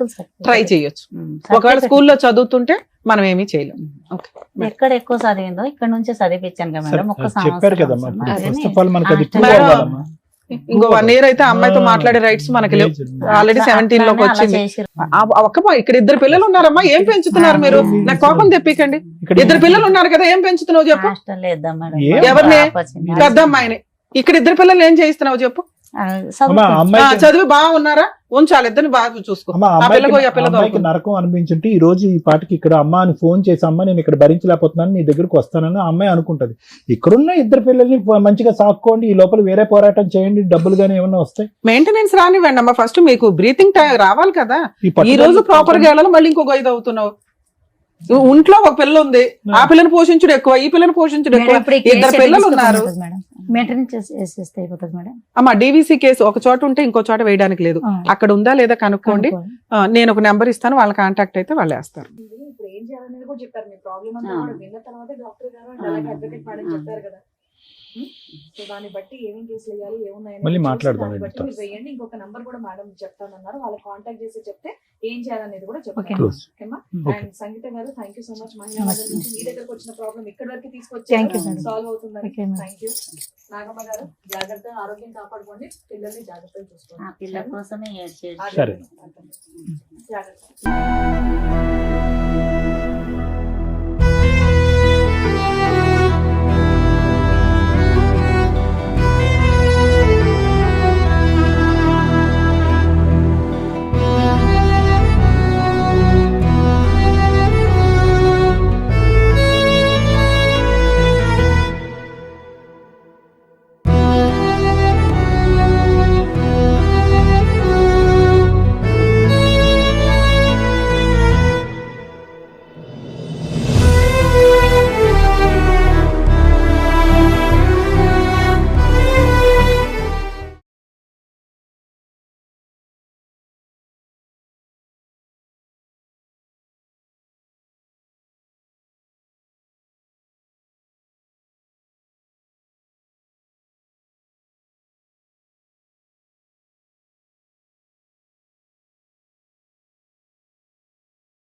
ట్రై చేయొచ్చు. ఒకవేళ స్కూల్లో చదువుతుంటే మనం ఏమీ చేయలేము. ఎక్కడ ఎక్కువ చదివిందో ఇక్కడ నుంచే చదివించాను కదా మేడం. ఒక్క చెప్పారు కదమ్మా. ఫస్ట్ ఆఫ్ ఆల్ మనకి అది prove మేడం, అవ్వాలమ్మా. ఇంకో 1 year అయితే అమ్మాయితో మాట్లాడే రైట్స్ మనకి లేవు. ఆల్రెడీ 17 లోకి వచ్చింది. ఇక్కడ 2 పిల్లలు ఉన్నారమ్మా, ఏం పెంచుతున్నారు మీరు? నాకు కోపం తెప్పికండి. 2 పిల్లలు ఉన్నారు కదా, ఏం పెంచుతున్నావు చెప్పు. హాస్టల్ వేద్దాం మేడం. ఎవరిని? పెద్ద అమ్మాయిని. ఇక్కడ 2 పిల్లలు ఏం చేయిస్తున్నావు చెప్పు. అమ్మా, అమ్మాయికి- చదివి బాగున్నారా? ఉంచాలి, ఇద్దరిని బాగా చూసుకో. అమ్మా, ఆ పిల్లకు ఆ పిల్ల అమ్మాయికి నరకం అనిపించుంటే ఈ రోజు ఈ పాటికి ఇక్కడ అమ్మ అని ఫోన్ చేసి అమ్మ నేను ఇక్కడ భరించలేకపోతున్నాను నీ దగ్గరకు వస్తానని ఆ అమ్మాయి అనుకుంటది. ఇక్కడున్న 2 పిల్లల్ని మంచిగా సాక్కోండి, ఈ లోపల వేరే పోరాటం చేయండి, డబ్బులు గానీ ఏమన్నా వస్తాయి. మెయింటెనెన్స్ రానివ్వండి అమ్మా. ఫస్ట్ మీకు బ్రీతింగ్ రావాలి కదా. ఈ రోజు ప్రాపర్ గా వెళ్ళాలి, మళ్ళీ ఇంకొక 5 అవుతున్నావు. ఇంట్లో ఒక పిల్ల ఉంది, ఆ పిల్లని పోషించుడు ఎక్కువ, ఈ పిల్లని పోషించుడు ఎక్కువ. 2 పిల్లలు ఉన్నారు. అమ్మా డీవీసీ కేసు ఒక చోట ఉంటే ఇంకో చోట వేయడానికి లేదు. అక్కడ ఉందా లేదా కనుక్కోండి. నేను ఒక నెంబర్ ఇస్తాను, వాళ్ళ కాంటాక్ట్ అయితే వాళ్ళు వేస్తారు. ఇప్పుడు ఏం చేయాలనేది కూడా చెప్పారు. మీ ప్రాబ్లం అంతా కూడా విన్న తర్వాత డాక్టర్ గారు అండ్ అలాగే అడ్వకేట్ మేడం చెప్పారు కదా. సో దాన్ని బట్టి ఏమేం కేసులు వేయాలి, ఏమున్నాయని మళ్ళీ చూసి మాట్లాడదాం దాన్ని బట్టి వీటితో. మీరు వేయండి. ఇంకొక నంబర్ కూడా మేడం చెప్తానన్నారు, వాళ్ళకి కాంటాక్ట్ చేసి చెప్తే ఏం చేయాలనేది కూడా Okay. చెప్తాను. Close. ఓకేమా? Okay. అండ్ సంగీత గారు థ్యాంక్ యూ సో మచ్. మహిళా మండలి నుంచి మీ దగ్గరకు వచ్చిన ప్రాబ్లం ఇక్కడ వరకు Thank you, తీసుకొచ్చారు, madam. సాల్వ్ అవుతుందని. Okay, madam. Thank you. Nagamma గారు జాగ్రత్త, ఆరోగ్యం కాపాడుకోండి, పిల్లల్ని జాగ్రత్తగా చూసుకోండి. ఆ పిల్ల కోసమే ఏడ్చేది. అదే. సరే. జాగ్రత్త.